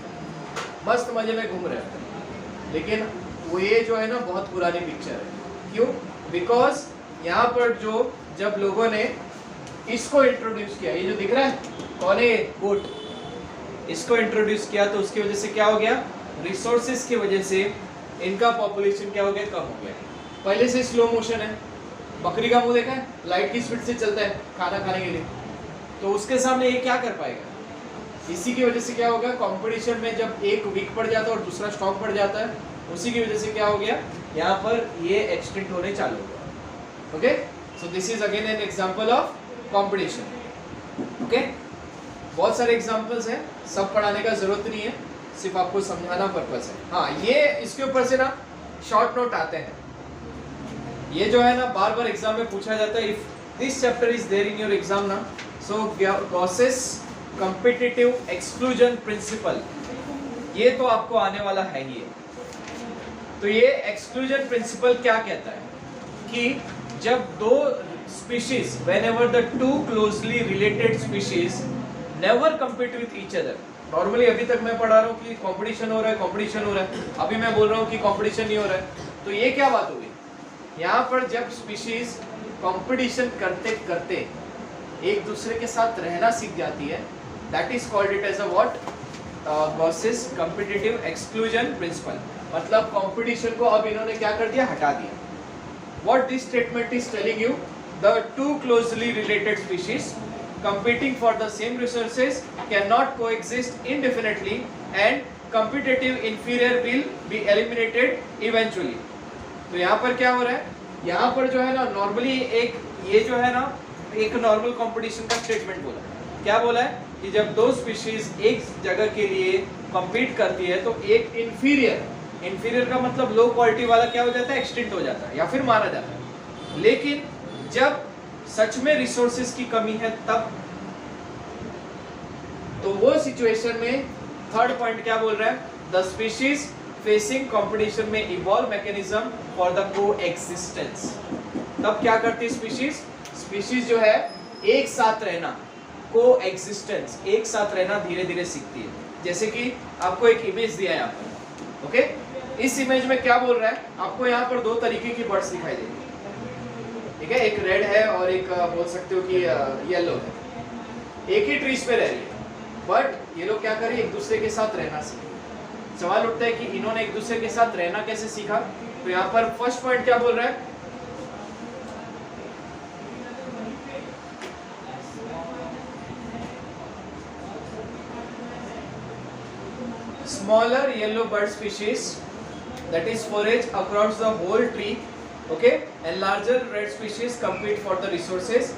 [SPEAKER 1] मस्त मजे में घूम रहे हैं। लेकिन वो ये जो है ना बहुत पुरानी पिक्चर है। क्यों? बिकॉज यहाँ पर जो जब लोगों ने इसको इंट्रोड्यूस किया, ये जो दिख रहा है कौन है? बोट। इसको इंट्रोड्यूस किया तो उसकी वजह से क्या हो गया? रिसोर्सेज की वजह से इनका पॉपुलेशन क्या हो गया? कम हो गया। पहले से स्लो मोशन है, बकरी का मुंह देखा है, लाइट की स्पीड से चलता है खाना खाने के लिए, तो उसके सामने ये क्या कर पाएगा? इसी की वजह से क्या होगा? कंपटीशन में जब एक वीक पड़ जाता है और दूसरा स्ट्रॉन्ग पड़ जाता है, उसी की वजह से क्या हो गया? यहाँ पर ये एक्सटिंक्ट होने चालू हो गया। Okay, so this is again an example of competition. Okay, बहुत सारे एग्जांपल्स हैं, सब पढ़ाने का जरूरत नहीं है, सिर्फ आपको समझाना पर्पस है। हाँ, ये इसके ऊपर से ना शॉर्ट नोट आते हैं। ये जो है ना बार बार एग्जाम में पूछा जाता है। If this chapter is there in your exam ना, so Gause's competitive exclusion principle, ये तो आपको आने वाला है ही। तो ये एक्सक्लूजन प्रिंसिपल क्या कहता है कि जब दो species, whenever the two closely related species never compete with each other. Normally अभी तक मैं पढ़ा रहा हूँ कि कंपटीशन हो रहा है, कंपटीशन हो रहा है, अभी मैं बोल रहा हूँ कि कंपटीशन नहीं हो रहा है। तो ये क्या बात होगी? यहाँ पर जब स्पीशीज कंपटीशन करते करते एक दूसरे के साथ रहना सीख जाती है, that is called it as a what? Gause's competitive exclusion principle. मतलब कंपटीशन को अब इन्होंने क्या कर दिया? हटा दिया। What this statement is telling you? The two closely related species competing for the same resources cannot coexist indefinitely and competitive inferior will be eliminated eventually। तो यहाँ पर क्या हो रहा है? यहाँ पर जो है ना नॉर्मली एक ये जो है ना एक नॉर्मल कंपटीशन का स्टेटमेंट बोला। क्या बोला है कि जब दो स्पीशीज एक जगह के लिए compete करती है तो एक इंफीरियर का मतलब लो क्वालिटी वाला क्या हो जाता है? एक्सटिंक्ट हो जाता है या फिर मारा जाता है। लेकिन जब सच में रिसोर्सेज की कमी है तब, तो वो सिचुएशन में थर्ड पॉइंट क्या बोल रहा है? द स्पीशीज फेसिंग कंपटीशन में evolve mechanism for the coexistence. तब क्या करती है स्पीशीज जो है एक साथ रहना, कोएक्सिस्टेंस, एक साथ रहना धीरे धीरे सीखती है। जैसे कि आपको एक इमेज दिया है यहाँ पर, ओके? इस इमेज में क्या बोल रहा है? आपको यहाँ पर दो तरीके की बर्ड्स दिखाई देंगी, ठीक है? एक रेड है और एक बोल सकते हो कि येलो है। एक ही ट्रीज पे रह रही है, बट ये लोग क्या करें? एक दूसरे के साथ रहना सीखे। सवाल उठता है कि इन्होंने एक दूसरे के साथ रहना कैसे सीखा? तो यहाँ पर फर्स्ट पॉइंट क्या बोल रहा है? Smaller yellow bird species that is forage across the whole tree, okay, and larger red species compete for the resources.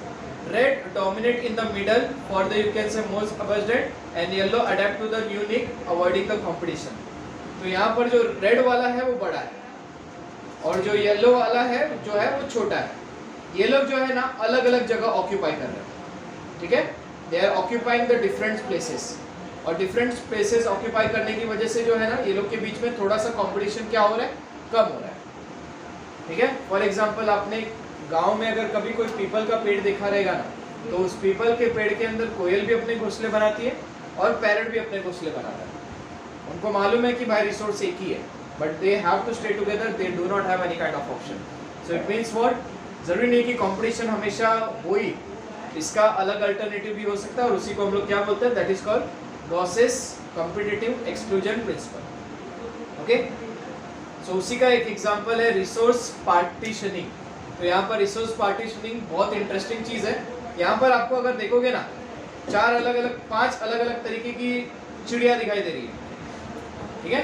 [SPEAKER 1] Red dominate in the middle for the, you can say, most abundant, and yellow adapt to the new niche, avoiding the competition. तो यहाँ पर जो red वाला है वो बड़ा है और जो येलो वाला है जो है वो छोटा है। ये लोग जो है ना अलग अलग जगह ऑक्यूपाई कर रहे हैं, ठीक है? They are occupying the different places. और डिफरेंट स्पेसेस ऑक्यूपाई करने की वजह से जो है ना ये लोग के बीच में थोड़ा सा कंपटीशन क्या हो रहा है, कम हो रहा है। ठीक है, फॉर एग्जांपल आपने गांव में अगर कभी कोई पीपल का पेड़ देखा रहेगा ना, तो उस पीपल के पेड़ के अंदर कोयल भी अपने घोंसले बनाती है और पैरट भी अपने घोंसले बनाता है। उनको मालूम है कि भाई रिसोर्स एक ही है, but they have to stay together, they do not have any kind of option. So it means what, जरूरी नहीं कि कंपटीशन हमेशा हो ही, इसका अलग अल्टरनेटिव भी हो सकता है और उसी को हम लोग क्या बोलते हैं, that is called Gause's competitive exclusion principle. Okay, so उसी का एक एग्जांपल है रिसोर्स पार्टीशनिंग। तो यहाँ पर रिसोर्स पार्टीशनिंग बहुत इंटरेस्टिंग चीज है। यहाँ पर आपको अगर देखोगे ना, पांच अलग अलग तरीके की चिड़िया दिखाई दे रही है। ठीक है,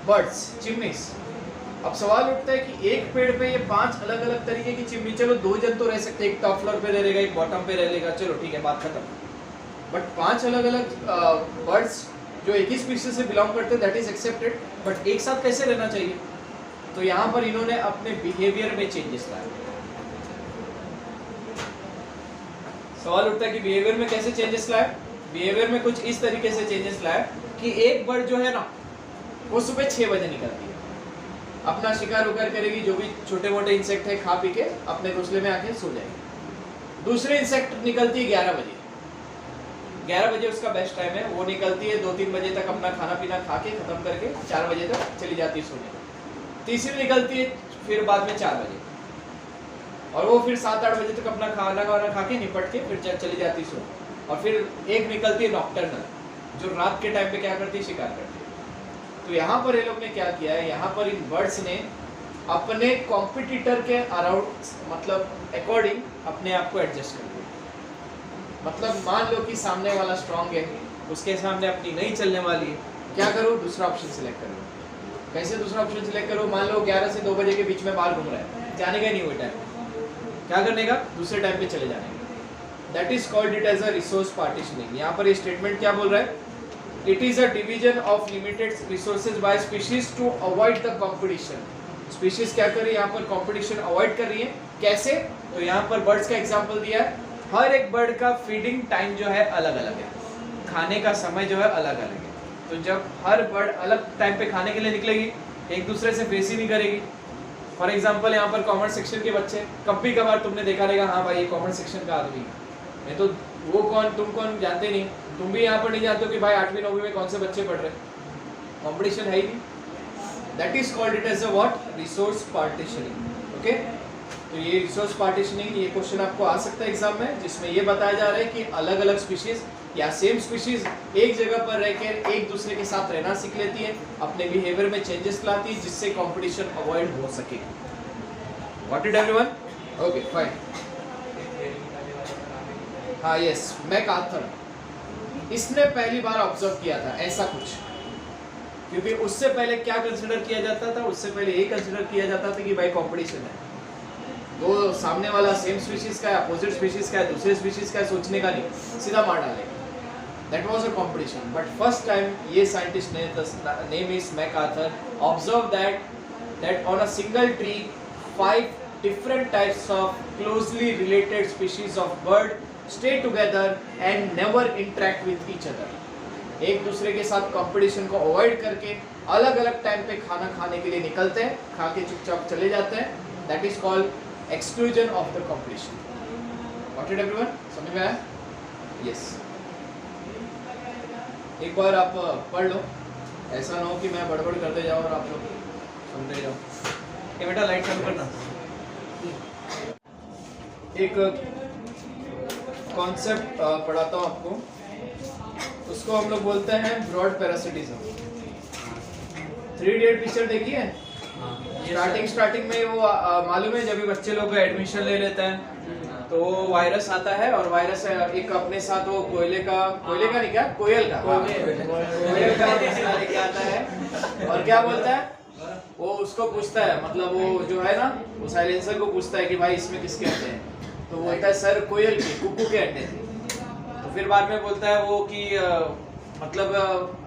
[SPEAKER 1] बर्ड्स, चिमनीज। अब सवाल उठता है कि एक पेड़ पे ये 5 अलग अलग तरीके की चिमनी, चलो 2 जन तो रह सकते हैं, एक टॉप फ्लोर पे रह लेगा, एक बॉटम पे रह लेगा, चलो ठीक है, बात खत्म। बट 5 अलग अलग बर्ड्स जो एक ही स्पीशीज से बिलोंग करते हैं, दैट इज एक्सेप्टेड, बट एक साथ कैसे रहना चाहिए? तो यहाँ पर इन्होंने अपने बिहेवियर में चेंजेस लाए। सवाल उठता है कि बिहेवियर में कैसे चेंजेस लाए? बिहेवियर में कुछ इस तरीके से चेंजेस लाए कि एक बर्ड जो है ना, वो सुबह 6 बजे निकलती है, अपना शिकार उकार करेगी, जो भी छोटे मोटे इंसेक्ट है खा पी के अपने घोंसले में आके सो जाएगी। दूसरे इंसेक्ट निकलती है 11 बजे। 11 बजे उसका बेस्ट टाइम है, वो निकलती है 2-3 बजे तक अपना खाना पीना खा के खत्म करके 4 बजे तक चली जाती है सोने। तीसरी निकलती है फिर बाद में 4 बजे, और वो फिर 7-8 बजे तक अपना खाना खा के निपट के फिर चली जाती है सोने। और फिर एक निकलती है नॉकटर्नल, जो रात के टाइम पे क्या करती है, शिकार करती है। तो यहाँ पर ये लोग ने क्या किया है, यहाँ पर इन बर्ड्स ने अपने कॉम्पिटिटर के अराउंड, मतलब अकॉर्डिंग अपने आप को एडजस्ट कर दिया। मतलब मान लो कि सामने वाला स्ट्रांग है, उसके सामने अपनी नहीं चलने वाली है, क्या करो, दूसरा ऑप्शन सिलेक्ट करो। कैसे दूसरा ऑप्शन सिलेक्ट करो? मान लो 11 से 2 बजे के बीच में बाहर घूम रहा है, जाने का नहीं वो टाइम, क्या करने का, दूसरे टाइम पे चले जाने का। That is called it as a resource partitioning. यहाँ पर ये स्टेटमेंट क्या बोल रहा है? It is a division of limited resources by species to avoid the competition. Species क्या कर रही है यहाँ पर? competition avoid कर रही है। कैसे? तो यहाँ पर birds का example दिया है। हर एक bird का feeding time जो है अलग अलग है, खाने का समय जो है अलग अलग है। तो जब हर bird अलग टाइम पे खाने के लिए निकलेगी, एक दूसरे से फेस ही नहीं करेगी। फॉर एग्जाम्पल यहाँ पर कॉमर्स सेक्शन के बच्चे, कभी कभार तुमने देखा रहेगा, हाँ भाई ये कॉमर्स सेक्शन का आदमी, मैं तो वो कौन तुम कौन जानते नहीं, तुम भी यहाँ पर नहीं जानते हो कि भाई 8वीं 9वीं में कौन से बच्चे पढ़ रहे हैं, कंपटीशन है ही नहीं। That is called it as a what, resource partitioning. Okay, तो ये रिसोर्स पार्टीशनिंग, ये क्वेश्चन आपको आ सकता है एग्जाम में, जिसमें ये बताया जा रहा है कि अलग अलग स्पीशीज या सेम स्पीशीज एक जगह पर रहकर एक दूसरे के साथ रहना सीख लेती है, अपने बिहेवियर में चेंजेस लाती है, जिससे कंपटीशन अवॉइड हो सके। What it everyone? Okay fine. हाँ यस, मैकआर्थर, इसने पहली बार ऑब्जर्व किया था ऐसा कुछ, क्योंकि उससे पहले क्या कंसिडर किया जाता था? उससे पहले ये कंसिडर किया जाता था कि भाई कंपटीशन है, दो सामने वाला सेम स्पीशीज का है, अपोजिट स्पीशीज का है, दूसरे स्पीशीज का है, सोचने का नहीं, सीधा मार डालेगा। That was a competition. But first time ये साइंटिस्ट ने, the name is MacArthur, observe that on a single tree 5 different types of closely related species of bird stay together and never interact with each other. एक दूसरे के साथ competition को avoid करके अलग अलग टाइम पे खाना खाने के लिए निकलते हैं, खा के चुपचाप चले जाते हैं। That is called exclusion of the competition. What it everyone, समझ में आया? यस, एक बार आप पढ़ लो, ऐसा ना हो कि मैं बड़बड़ करते जाऊँ और आप लोग सुनते जाओ। ये बेटा लाइट चालू करना। एक कॉन्सेप्ट पढ़ाता हूँ आपको, उसको हम लोग बोलते हैं ब्रॉड पैरासिटिज्म। 3 इडियट पिक्चर देखी है? स्टार्टिंग में वो मालूम है, जब भी बच्चे लोग एडमिशन ले लेते हैं तो वायरस आता है, और वायरस एक अपने साथ वो कोयले का नहीं, क्या कोयल का लेके आता है, और क्या बोलता है वो, उसको पूछता है, मतलब वो जो है ना, वो साइलेंसर को पूछता है कि भाई इसमें किसके अंडे हैं? तो वो बोलता है सर कोयल के, कुकू के अंडे थे। तो फिर बाद में बोलता है वो कि मतलब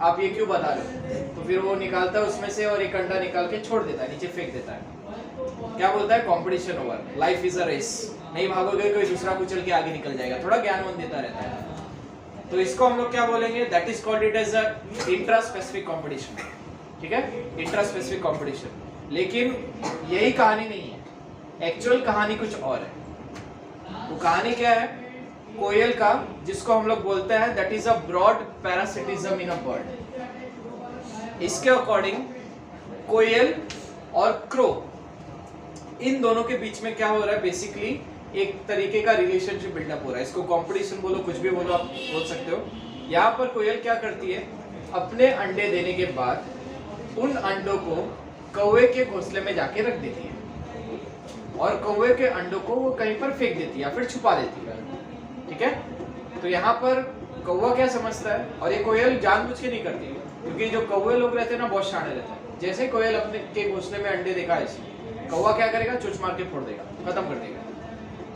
[SPEAKER 1] आप ये क्यों बता रहे हो? तो फिर वो निकालता है उसमें से और एक अंडा निकाल के छोड़ देता है, नीचे फेंक देता है। क्या बोलता है? Competition over, life is a race, नहीं भागोगे कोई दूसरा कुचल के आगे निकल जाएगा। थोड़ा ज्ञानवन देता रहता है। तो इसको हम लोग क्या बोलेंगे, that is called it as a intra specific competition, ठीक है, इंट्रा स्पेसिफिक कंपटीशन। लेकिन यही कहानी नहीं है, एक्चुअल कहानी कुछ और है। वो कहानी क्या है, कोयल का, जिसको हम लोग बोलते हैं that is a brood parasitism in a bird. इसके अकॉर्डिंग कोयल और क्रो, इन दोनों के बीच में क्या हो रहा है, बेसिकली एक तरीके का रिलेशनशिप बिल्डअप हो रहा है। इसको कंपटीशन बोलो, कुछ भी बोलो, आप बोल सकते हो। यहाँ पर कोयल क्या करती है, अपने अंडे देने के बाद उन अंडों को कौवे के घोंसले में जाके रख देती है और कौवे के अंडों को वो कहीं पर फेंक देती है या फिर छुपा देती है, ठीक है। तो यहाँ पर कौवा क्या समझता है, और ये कोयल जानबूझ के नहीं करती है, क्योंकि जो कौवे लोग रहते हैं ना बहुत शाणे रहते हैं। जैसे कोयल अपने के घोंसले में अंडे देखा है, कौवा क्या करेगा, चोंच मार के फोड़ देगा, खत्म कर देगा।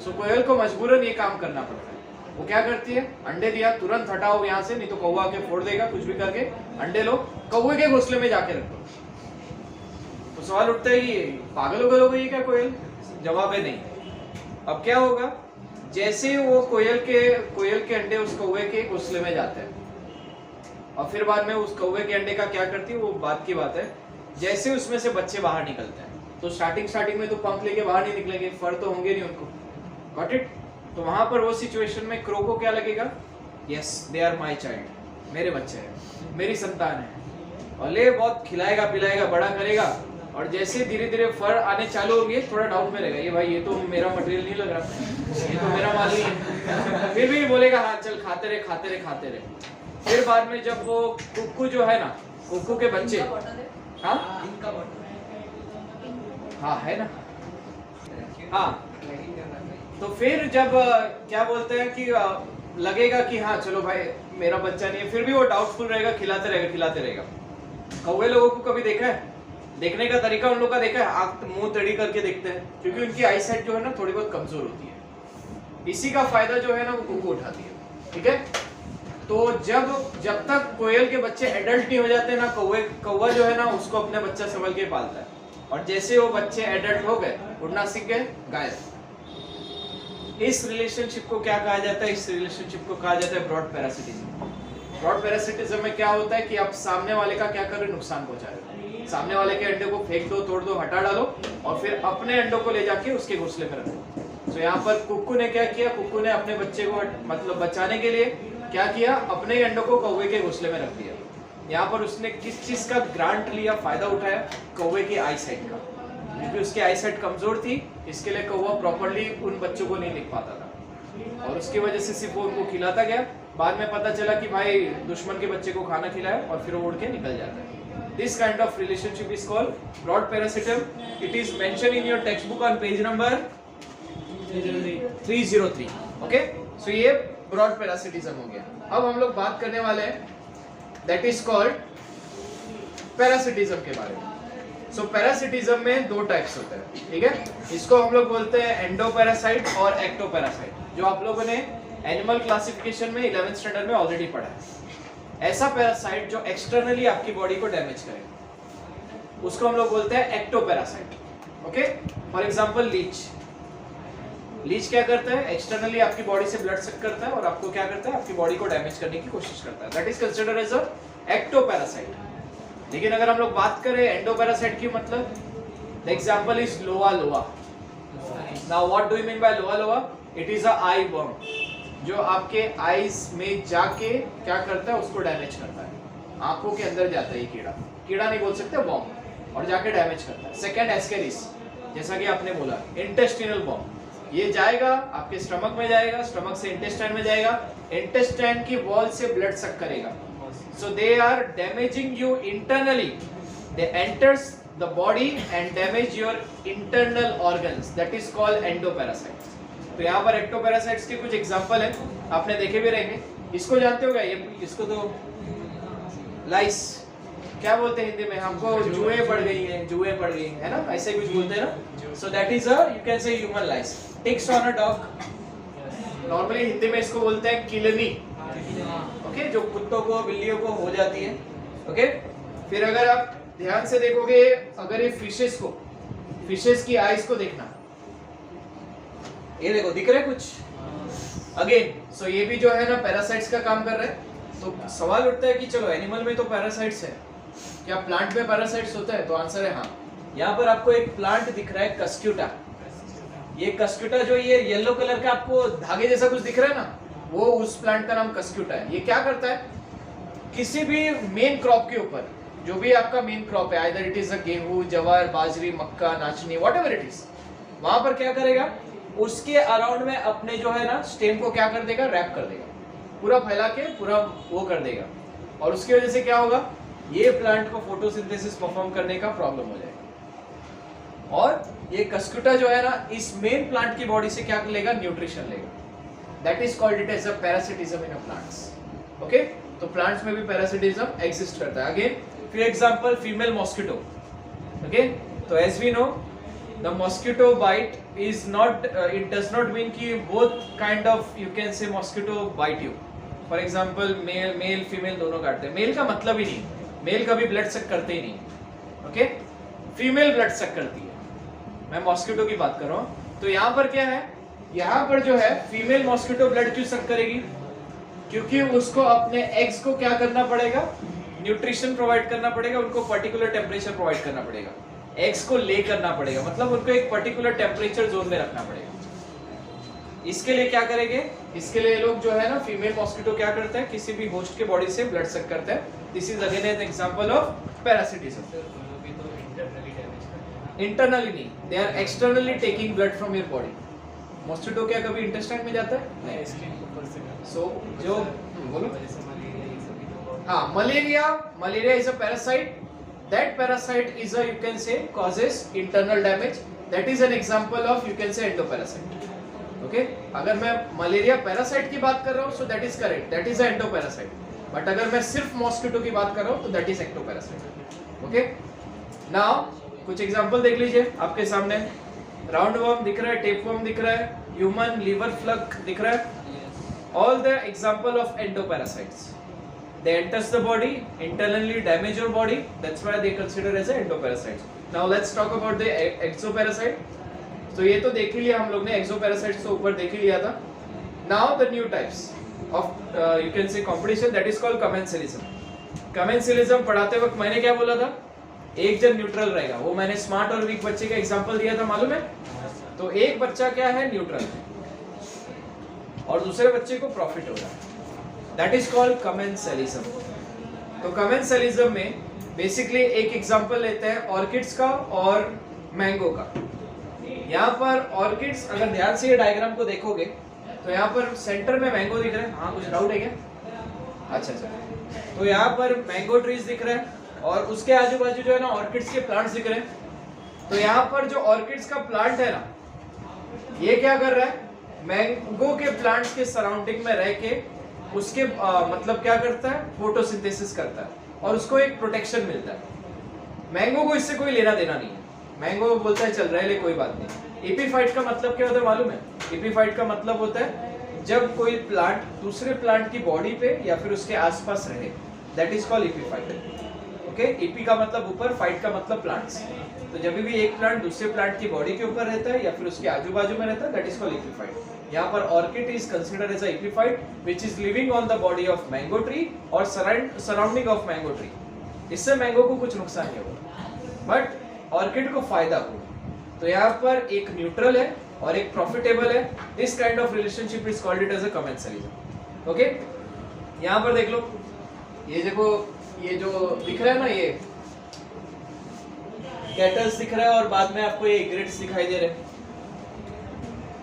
[SPEAKER 1] सो कोयल को मजबूरन ये काम करना पड़ता है। वो क्या करती है, अंडे दिया, तुरंत हटाओ यहाँ से, नहीं तो कौवा के फोड़ देगा, कुछ भी करके अंडे लो, कौवे के घोंसले में जाके रखो। तो सवाल उठता है कि पागल हो गई क्या कोयल? जवाब है नहीं। अब क्या होगा, जैसे वो कोयल के अंडे उस कौवे के घोंसले में जाते हैं और फिर बाद में उस कौवे के अंडे का क्या करती है, वो बात की बात है। जैसे उसमें से बच्चे बाहर निकलते हैं, तो स्टार्टिंग में तो पंख लेके बाहर नहीं निकलेंगे, फर तो होंगे नहीं उनको, गॉट इट। तो वहां पर वो सिचुएशन में क्रो को क्या लगेगा, yes they are my child, मेरे बच्चे हैं, मेरी संतान है, और ले बहुत खिलाएगा पिलाएगा बड़ा करेगा। और जैसे धीरे धीरे फर आने चालू होंगे, थोड़ा डाउट में रहेगा, ये भाई ये तो मेरा मटेरियल नहीं लग रहा, ये तो मेरा माल नहीं है, फिर भी बोलेगा हाँ चल खाते रहे। फिर बाद में जब वो कुक्कू जो है ना, कुक्कू के बच्चे, हाँ है ना, हाँ, तो फिर जब क्या बोलते हैं कि लगेगा कि हाँ चलो भाई मेरा बच्चा नहीं है, फिर भी वो डाउटफुल रहेगा, खिलाते रहेगा। कौवे लोगों को कभी देखा है, देखने का तरीका उन लोगों का देखा है, आंख मुंह टेढ़ी करके देखते हैं, क्योंकि उनकी आई साइट जो है ना थोड़ी बहुत कमजोर होती है। इसी का फायदा जो है ना वो कुक्कू उठाती है, ठीक है। तो जब तक कोयल के बच्चे एडल्ट नहीं हो जाते ना, कौवा जो है ना उसको अपने बच्चा समझ के पालता है, और जैसे वो बच्चे एडल्ट हो गए, उड़ना सीख गए, गायब। इस रिलेशनशिप को क्या कहा जाता है, इस रिलेशनशिप को कहा जाता है ब्रॉड पैरासिटिज्म। ब्रॉड पैरासिटिज्म में क्या होता है कि आप सामने वाले का क्या कर रहे हो, नुकसान पहुंचा रहे हो। सामने वाले के अंडे को फेंक दो, तोड़ दो, हटा डालो, और फिर अपने अंडों को ले जाके उसके घोंसले में रखो। तो यहाँ पर कुक्कू ने क्या किया, कुक्कू ने अपने बच्चे को मतलब बचाने के लिए क्या किया, अपने अंडों को कौवे के घोंसले में रख दिया। यहाँ पर उसने किस चीज का ग्रांट लिया, फायदा उठाया, कौवे की आई साइट का, क्योंकि उसकी आई साइट कमजोर थी, इसके लिए कौवा प्रॉपर्ली उन बच्चों को नहीं देख पाता था, और उसकी वजह से सिर्फ उनको खिलाता गया। बाद में पता चला कि भाई दुश्मन के बच्चे को खाना खिलाया, और फिर वो उड़ के निकल जाता है। This kind of relationship is called broad parasitism. It is mentioned in your textbook on page number 303. Okay? So ये broad parasitism हो गया। अब हम लोग बात करने वाले हैं that is called parasitism के बारे में। So parasitism में दो टाइप्स होते हैं, ठीक है। इसको हम लोग बोलते हैं एंडोपैरासाइट और एक्टोपैरासाइट, जो आप लोगों ने एनिमल क्लासिफिकेशन में 11th स्टैंडर्ड में ऑलरेडी पढ़ा है। ऐसा पैरासाइट जो एक्सटर्नली आपकी बॉडी को डैमेज करेगा, उसको हम लोग बोलते हैं ectoparasite. Okay, for example leech क्या करता है, एक्सटर्नली आपकी बॉडी से ब्लड सक करता है और आपको क्या करता है, आपकी बॉडी को डैमेज करने की कोशिश करता है। That is considered as a ectoparasite. लेकिन अगर हम लोग बात करें एंडोपैरासाइट की, मतलब the example is loa. Now what do you mean by loa? It is a eye worm, जो आपके आईज में जाके क्या करता है, उसको डैमेज करता है। आंखों के अंदर जाता है ये कीड़ा नहीं बोल सकते, बॉम्ब, और जाके डैमेज करता है। सेकंड एस्केरिस, जैसा कि आपने बोला, इंटेस्टिनल बॉम्ब, ये जाएगा आपके स्टमक में जाएगा, स्टमक से इंटेस्टाइन में जाएगा, इंटेस्टाइन की वॉल से ब्लड सक करेगा। So they are damaging you internally, they enters the body and damage your internal organs, that is called endoparasites. तो यहाँ पर एक्टोपैरासाइट्स के कुछ एग्जांपल हैं, आपने देखे भी रहेंगे। इसको जानते हो क्या, ये इसको तो लाइस क्या बोलते हैं हिंदी में, हमको जुए पड़ गई है ना, ऐसे कुछ बोलते हैं ना। So that is a, you can say human lice. Ticks on a dog, normally Hindi में इसको बोलते हैं किलनी। ओके, जो कुत्तों को बिल्लियों को हो जाती है। ओके, फिर अगर आप ध्यान से देखोगे, अगर ये फिशेस की आईज को देखना, ये देखो दिख रहा है कुछ, अगेन सो ये भी जो है ना पैरासाइट्स का काम कर रहे हैं। तो सवाल उठता है कि चलो एनिमल में तो पैरासाइट्स है, क्या प्लांट में पैरासाइट्स होता है? तो आंसर है हाँ। यहाँ पर आपको एक प्लांट दिख रहा है कस्क्यूटा। ये कस्क्यूटा जो ये येलो कलर का आपको धागे जैसा कुछ दिख रहा है ना, वो उस प्लांट का नाम कस्क्यूटा है। ये क्या करता है, किसी भी मेन क्रॉप के ऊपर, जो भी आपका मेन क्रॉप है, आइदर इट इज अ गेहूं, जवार, बाजरी, मक्का, नाचनी, व्हाटएवर इट इज, वहां पर क्या करेगा, उसके अराउंड में अपने जो है ना स्टेम को क्या कर देगा, रैप कर देगा, पूरा फैला के पूरा वो कर देगा। और उसकी वजह से क्या होगा, ये प्लांट को फोटोसिंथेसिस परफॉर्म करने का प्रॉब्लम हो जाएगा। और ये कस्क्यूटा जो है ना इस मेन प्लांट की बॉडी से क्या लेगा, न्यूट्रिशन लेगा। That is called it as a parasitism in a plants. Okay, तो प्लांट्स में भी पैरासिटिज्म एग्जिस्ट करता है। Again for example female mosquito. Okay, तो as we know the mosquito bite is not, it does not mean कि both kind of you can say mosquito bite you. For example male female दोनों काटते हैं। Mail का मतलब ही नहीं, mail कभी blood suck करते ही नहीं। ओके, फीमेल ब्लड सक करती है, मैं मॉस्किटो की बात कर रहा हूँ। तो यहाँ पर क्या है, यहाँ पर जो है फीमेल मॉस्किटो ब्लड क्यों सक करेगी, क्योंकि उसको अपने एग्स को क्या करना पड़ेगा, न्यूट्रिशन प्रोवाइड करना पड़ेगा, उनको पर्टिकुलर टेम्परेचर प्रोवाइड करना पड़ेगा, एग्स को ले करना पड़ेगा, मतलब उनको एक पर्टिकुलर टेम्परेचर जोन में रखना पड़ेगा। इसके लिए क्या करेंगे, इसके लिए लोग जो है ना फीमेल मॉस्किटो क्या करते हैं, किसी भी होस्ट के बॉडी से ब्लड सक करते हैं। This is again an example of parasitism. Internally नहीं, they are externally taking blood from your body. Mosquito क्या कभी इंटेस्टाइन में जाता है? नहीं। सो जो बोलो, हाँ, malaria is a parasite. That parasite is a, you can से, causes internal damage. That is an example of, you can say, endoparacyte. Okay, अगर मैं मलेरिया पैरासाइट की बात कर रहा हूँ, सो that is correct, that is a endoparasite. But अगर मैं सिर्फ मॉस्किटो की बात कर रहा हूँ तो that is ectoparasite. Okay, now कुछ एग्जांपल देख लीजिए आपके सामने। राउंड वर्म दिख रहा है, टेप वर्म दिख रहा है, ह्यूमन लीवर फ्लग दिख रहा है। All the example of endoparasites. They enters the body, internally damage your body. That's why they consider as a endoparasite. Now let's talk about the exoparasite. तो ये तो देख ही लिया हम लोग ने, exoparasites तो ऊपर देख ही लिया था। Now the new types of you can say competition, that is called commensalism. Commensalism पढ़ाते वक्त मैंने क्या बोला था, एक जन न्यूट्रल रहेगा। वो मैंने स्मार्ट और वीक बच्चे का एग्जांपल दिया था, मालूम है? तो एक बच्चा क्या है, न्यूट्रल, और दूसरे बच्चे को प्रॉफिट हो रहा है। That is called commensalism. तो commensalism में बेसिकली एक एग्जांपल लेते हैं ऑर्किड्स का और मैंगो का। यहाँ पर ऑर्किड्स, अगर ध्यान से ये डायग्राम को देखोगे तो यहाँ पर सेंटर में मैंगो दिख रहा है। हाँ, कुछ डाउट है क्या? अच्छा, तो यहाँ पर मैंगो ट्रीज दिख रहे हैं और उसके आजू बाजू जो है ना ऑर्किड्स के प्लांट्स दिख रहे हैं। तो यहाँ पर जो ऑर्किड्स का प्लांट है ना, ये क्या कर रहा है, मैंगो के प्लांट्स के सराउंडिंग में रह के उसके मतलब क्या करता है, फोटोसिंथेसिस करता है और उसको एक प्रोटेक्शन मिलता है। मैंगो को इससे कोई लेना देना नहीं है। मैंगो बोलता है चल रहे ले, कोई बात नहीं। एपीफाइट का मतलब क्या होता है मालूम है? एपीफाइट का मतलब होता है जब कोई प्लांट दूसरे प्लांट की बॉडी पे या फिर उसके आसपास रहे, that is called epiphyte. Okay, AP का मतलब ऊपर, फाइट का मतलब प्लांट्स। तो जब भी एक प्लांट दूसरे प्लांट की बॉडी के ऊपर रहता है या फिर उसके आजू बाजू में रहता है, दैट इज कॉल्ड एपीफाइट। यहाँ पर orchid is considered as a epiphyte which is living on the body of mango tree और सराउंडिंग ऑफ मैंगो ट्री। इससे मैंगो को कुछ नुकसान नहीं होगा बट ऑर्किड को फायदा होगा। तो यहाँ पर एक न्यूट्रल है और एक प्रॉफिटेबल है। This kind of relationship is called it as a commensalism. Okay, यहाँ पर देख लो, ये देखो, ये जो दिख रहा है ना, ये कैटल्स दिख रहा है और बाद में आपको ये इग्रेट्स दिखाई दे रहे हैं।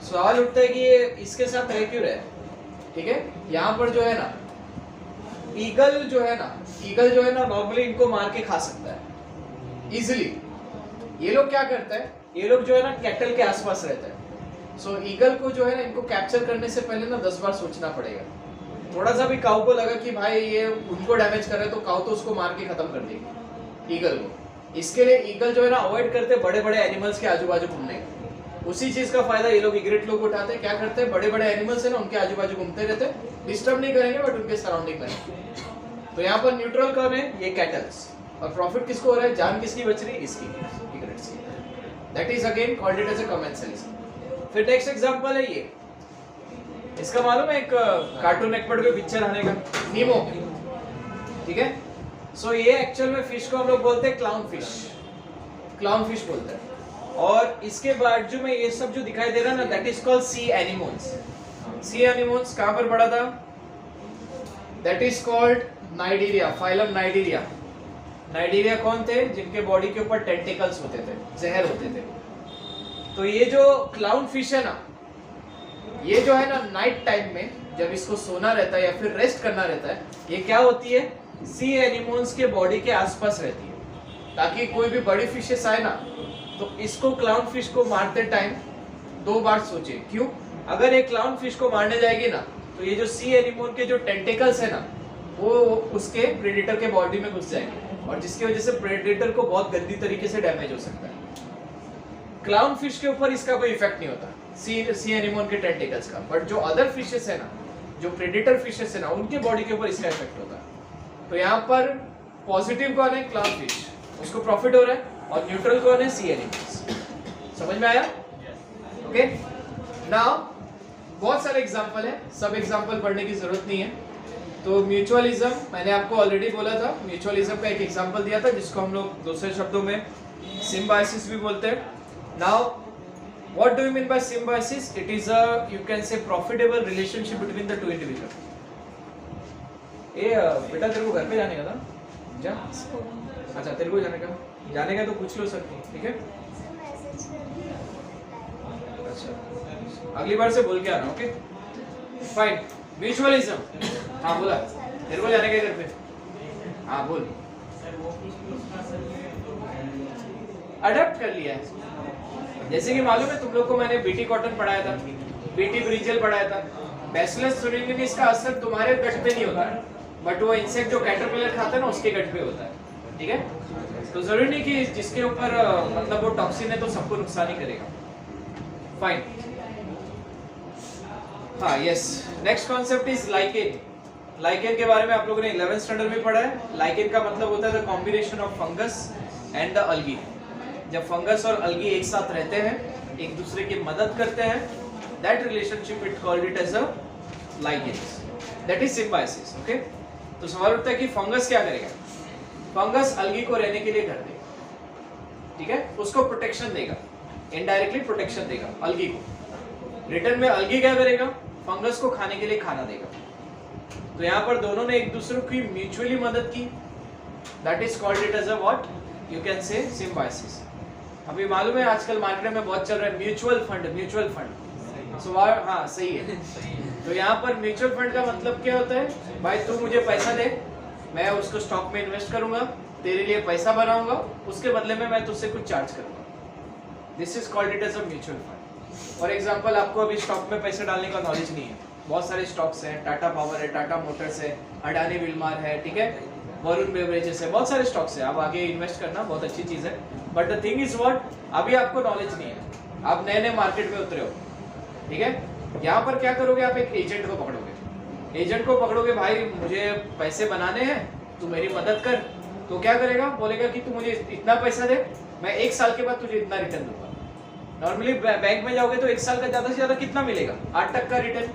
[SPEAKER 1] सवाल उठता है कि ये इसके साथ रह क्यों रहे? ठीक है, यहाँ पर जो है ना ईगल जो है ना नॉर्मली इनको मार के खा सकता है इजिली। ये लोग क्या करते हैं, ये लोग जो है ना कैटल के आसपास रहते हैं। सो ईगल को जो है ना इनको कैप्चर करने से पहले ना 10 बार सोचना पड़ेगा। थोड़ा सा भी काऊ को लगा कि भाई ये उनको डैमेज कर रहा है तो काऊ तो उसको मार के खत्म कर देगी ईगल को। इसके लिए ईगल जो है ना अवॉइड करते बड़े बड़े एनिमल्स के आजू बाजू घूमने। उसी चीज का फायदा ये लोग इग्रेट लोग उठाते हैं। क्या करते हैं, बड़े बड़े एनिमल्स है ना उनके आजू बाजू घूमते रहते हैं, डिस्टर्ब नहीं करेंगे बट उनके सराउंडिंग में। तो यहाँ पर न्यूट्रल कौन है, ये कैटल्स, और प्रॉफिट किसको हो रहा है, जान किसकी बच रही है, इसकी, इग्रेट्स की। That is again called it as a commensalism. फिर नेक्स्ट एग्जांपल है ये इसका मालूम है एक कार्टून नेटवर्क पे पिक्चर आने का, नीमो, ठीक है। सो ये एक्चुअल में फिश को हम लोग बोलते हैं क्लाउन फिश, क्लाउन फिश बोलते हैं। और इसके बाजू में ये सब जो दिखाई दे रहा है ना, that is called sea anemones. Sea anemones कहाँ पर पड़ा था? That is called cnidaria, phylum cnidaria. Cnidaria कौन थे? जिनके बॉडी के ऊपर टेंटिकल्स होते थे, जहर होते थे। तो ये जो क्लाउन फिश है ना, ये जो है ना नाइट टाइम में जब इसको सोना रहता है या फिर रेस्ट करना रहता है, ये क्या होती है, सी एनिमोन्स के बॉडी के आसपास रहती है, ताकि कोई भी बड़ी फिशेस आए ना तो इसको क्लाउन फिश को मारते टाइम 2 बार सोचे। क्यों? अगर एक क्लाउन फिश को मारने जाएगी ना तो ये जो सी एनिमोन के जो टेंटिकल्स है ना वो उसके प्रेडेटर के बॉडी में घुस जाएंगे और जिसकी वजह से प्रेडेटर को बहुत गंदी तरीके से डैमेज हो सकता है। क्लाउन फिश के ऊपर इसका कोई इफेक्ट नहीं होता, सी एनिमोन के टेंटिकल्स का, बट जो अदर फिशेस है ना, जो प्रेडेटर फिशेस है ना, उनके बॉडी के ऊपर इसका इफेक्ट होता है। तो यहाँ पर पॉजिटिव कौन है? क्लाउन फिश, उसको प्रॉफिट हो रहा है, और न्यूट्रल कौन है? सी एनिमल्स। समझ में आया? ओके। नाउ बहुत सारे एग्जांपल है, सब एग्जांपल पढ़ने की जरूरत नहीं है। तो म्यूचुअलिज्म मैंने आपको ऑलरेडी बोला था, म्यूचुअलिज्म का एक एग्जांपल दिया था जिसको हम लोग दूसरे शब्दों में सिम्बायोसिस भी बोलते हैं। Now what do you mean bye symbiosis? It is a, you can से, profitable relationship between the two individual. बेटा तेरे को घर पे जाने का था? जा। अच्छा तेरे को जाने का तो पूछ लो सर, ठीक है? अच्छा अगली बार से बोल के आना, ओके फाइन। म्यूचुअलिज्म, हाँ बोला, तेरे को जाने का घर पे? हाँ बोल। अडॉप्ट कर लिया है। जैसे कि मालूम है तुम लोग को, मैंने बीटी कॉटन पढ़ाया था, बीटी ब्रिंजल पढ़ाया था। बैसिलस thuringiensis का असर तुम्हारे गट पे नहीं होता है, बट वो इंसेक्ट जो कैटरपिलर खाता है ना उसके गट पे होता है, ठीक है? तो जरूरी नहीं कि जिसके ऊपर मतलब वो टॉक्सिन है तो सबको नुकसान ही करेगा। फाइन। हाँ yes, next concept is lichen. Lichen के बारे में आप लोगों ने 11th स्टैंडर्ड में पढ़ा है। लाइकेन का मतलब होता है the combination of fungus and the algae. जब फंगस और अल्गी एक साथ रहते हैं, एक दूसरे की मदद करते हैं, that relationship it called it as a lichen, that is symbiosis. Okay. तो सवाल उठता है कि फंगस क्या करेगा? फंगस अल्गी को रहने के लिए घर देगा, ठीक है? उसको प्रोटेक्शन देगा, इनडायरेक्टली प्रोटेक्शन देगा अल्गी को। रिटर्न में अल्गी क्या करेगा? फंगस को खाने के लिए खाना देगा। तो यहाँ पर दोनों ने एक दूसरे की म्यूचुअली मदद की, that is called it as a what, you can say symbiosis. अभी मालूम है आजकल मार्केट में बहुत चल रहा है म्यूचुअल फंड, म्यूचुअल फंड। सो हाँ सही है। तो यहाँ पर म्यूचुअल फंड का मतलब क्या होता है? भाई तू मुझे पैसा दे, मैं उसको स्टॉक में इन्वेस्ट करूंगा, तेरे लिए पैसा बनाऊंगा, उसके बदले में मैं तुझसे कुछ चार्ज करूंगा। This is called it as a mutual fund. For example, आपको अभी स्टॉक में पैसे डालने का नॉलेज नहीं है, बहुत सारे स्टॉक्स हैं, टाटा पावर है, टाटा मोटर्स है, अडानी विल्मार है, ठीक है, वरुण बेवरेजेस है, बहुत सारे स्टॉक्स है। आप आगे इन्वेस्ट करना बहुत अच्छी चीज है, but the thing is what, अभी आपको नॉलेज नहीं है, आप नए नए मार्केट में उतरे हो, ठीक है? यहाँ पर क्या करोगे? आप एक एजेंट को पकड़ोगे, एजेंट को पकड़ोगे, भाई मुझे पैसे बनाने हैं, तू मेरी मदद कर। तो क्या करेगा? बोलेगा कि तू मुझे इतना पैसा दे, मैं 1 साल के बाद तुझे इतना रिटर्न दूंगा। नॉर्मली बैंक में जाओगे तो 1 साल का ज्यादा से ज्यादा कितना मिलेगा? 8% का रिटर्न,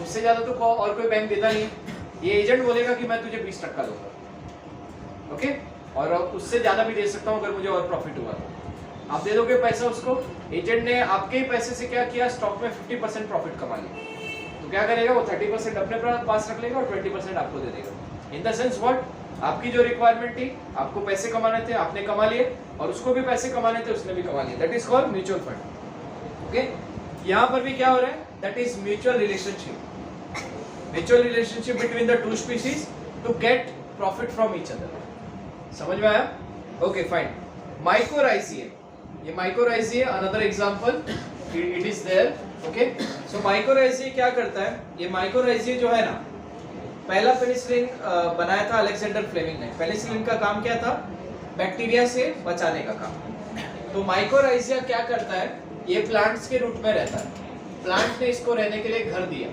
[SPEAKER 1] उससे ज्यादा तो और कोई बैंक देता नहीं है। ये एजेंट बोलेगा कि मैं तुझे 20% दूंगा, ओके, और उससे ज्यादा भी दे सकता हूँ अगर मुझे और प्रॉफिट हुआ तो। आप दे दोगे पैसा उसको, एजेंट ने आपके ही पैसे से क्या किया? स्टॉक में 50% प्रॉफिट कमा लिया। तो क्या करेगा? वो 30% अपने पास रख लेगा और 20% आपको दे देगा। इन द सेंस व्हाट, आपकी जो रिक्वायरमेंट थी, आपको पैसे कमाने थे, आपने कमा लिए, और उसको भी पैसे कमाने थे, उसने भी कमा लिए। That is called mutual fund, okay. यहाँ पर भी क्या हो रहा है? That is mutual relationship, mutual relationship between the two species to get profit from each other. समझ में आया? Okay fine. माइकोराइजिया, ये mycorrhizae another example, it is there, okay. So mycorrhizae क्या करता है? ये माइकोराइजिया जो है ना, पहला पेनिसिलिन बनाया था अलेक्जेंडर फ्लेमिंग ने। पेनिसिलिन का काम क्या था? बैक्टीरिया से बचाने का काम। तो माइकोराइजिया क्या करता है? ये प्लांट्स के रूट में रहता है, प्लांट ने इसको रहने के लिए घर दिया,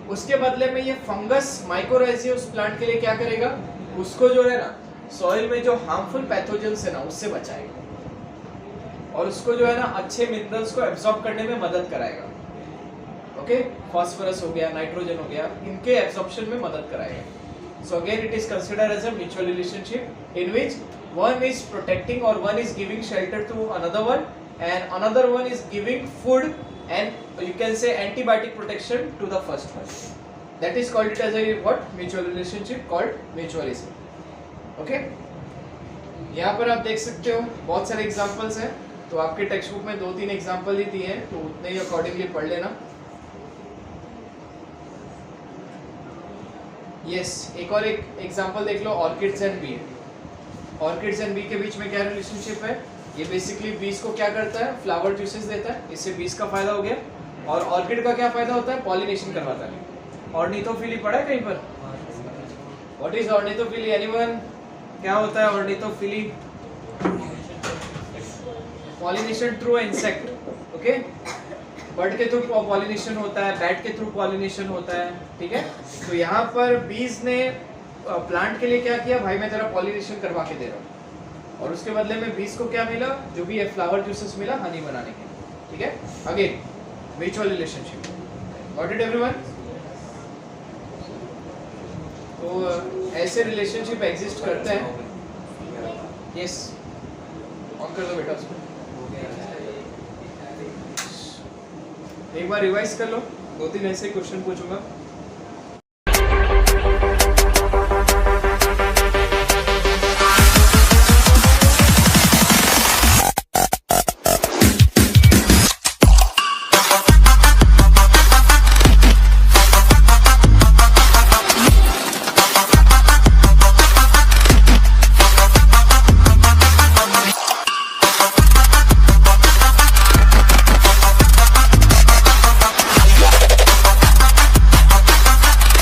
[SPEAKER 1] उसके बदले में ये फंगस माइकोराइजिया उस प्लांट के लिए क्या करेगा? उसको जो है ना सॉइल में जो हार्मफुल पैथोजेंस है ना उससे बचाएगा, और उसको जो है ना अच्छे मिनरल्स को एब्सॉर्ब करने में मदद कराएगा, ओके, फास्फोरस हो गया, नाइट्रोजन हो गया, इनके एब्जॉर्प्शन में मदद कराएगा. So again it is considered as a mutual relationship in which one is protecting or one is giving shelter to another one and another one is giving food and you can say antibiotic protection to the first one. That is called it as a what? Mutual relationship called mutualism. Okay? यहाँ पर आप देख सकते हो बहुत सारे examples हैं, तो आपके टेक्स्ट बुक में 2-3 एग्जांपल ही दिए हैं, तो उतने ही अकॉर्डिंगली पढ़ लेना. यस, एक और एक एग्जांपल देख लो, orchids and bee. Orchids and bee के बीच में क्या रिलेशनशिप है? ये बेसिकली बीज को क्या करता है? फ्लावर जूसेस देता है, इससे बीज का फायदा हो गया. और ऑर्किड का क्या फायदा होता है? पॉलिनेशन करवाता है. ऑर्निथोफिली पढ़ा है कहीं पर? What is ornithophily? एनीवन? क्या होता है ornithophily? Pollination through insect. Okay, bird के थ्रू पॉलिनेशन होता है, बैट के थ्रू पॉलिनेशन होता है. ठीक है, तो यहाँ पर बीज ने प्लांट के लिए क्या किया? भाई मैं तेरा पॉलिनेशन करवा के दे रहा हूँ, और उसके बदले में बीज को क्या मिला? जो भी है फ्लावर जूसेस मिला हनी बनाने के लिए. ठीक है, again mutual relationship. Got it everyone? तो ऐसे रिलेशनशिप एग्जिस्ट करते हैं. यस, ऑन कर दो बेटा उसको. एक बार रिवाइज कर लो, 2-3 ऐसे क्वेश्चन पूछूंगा.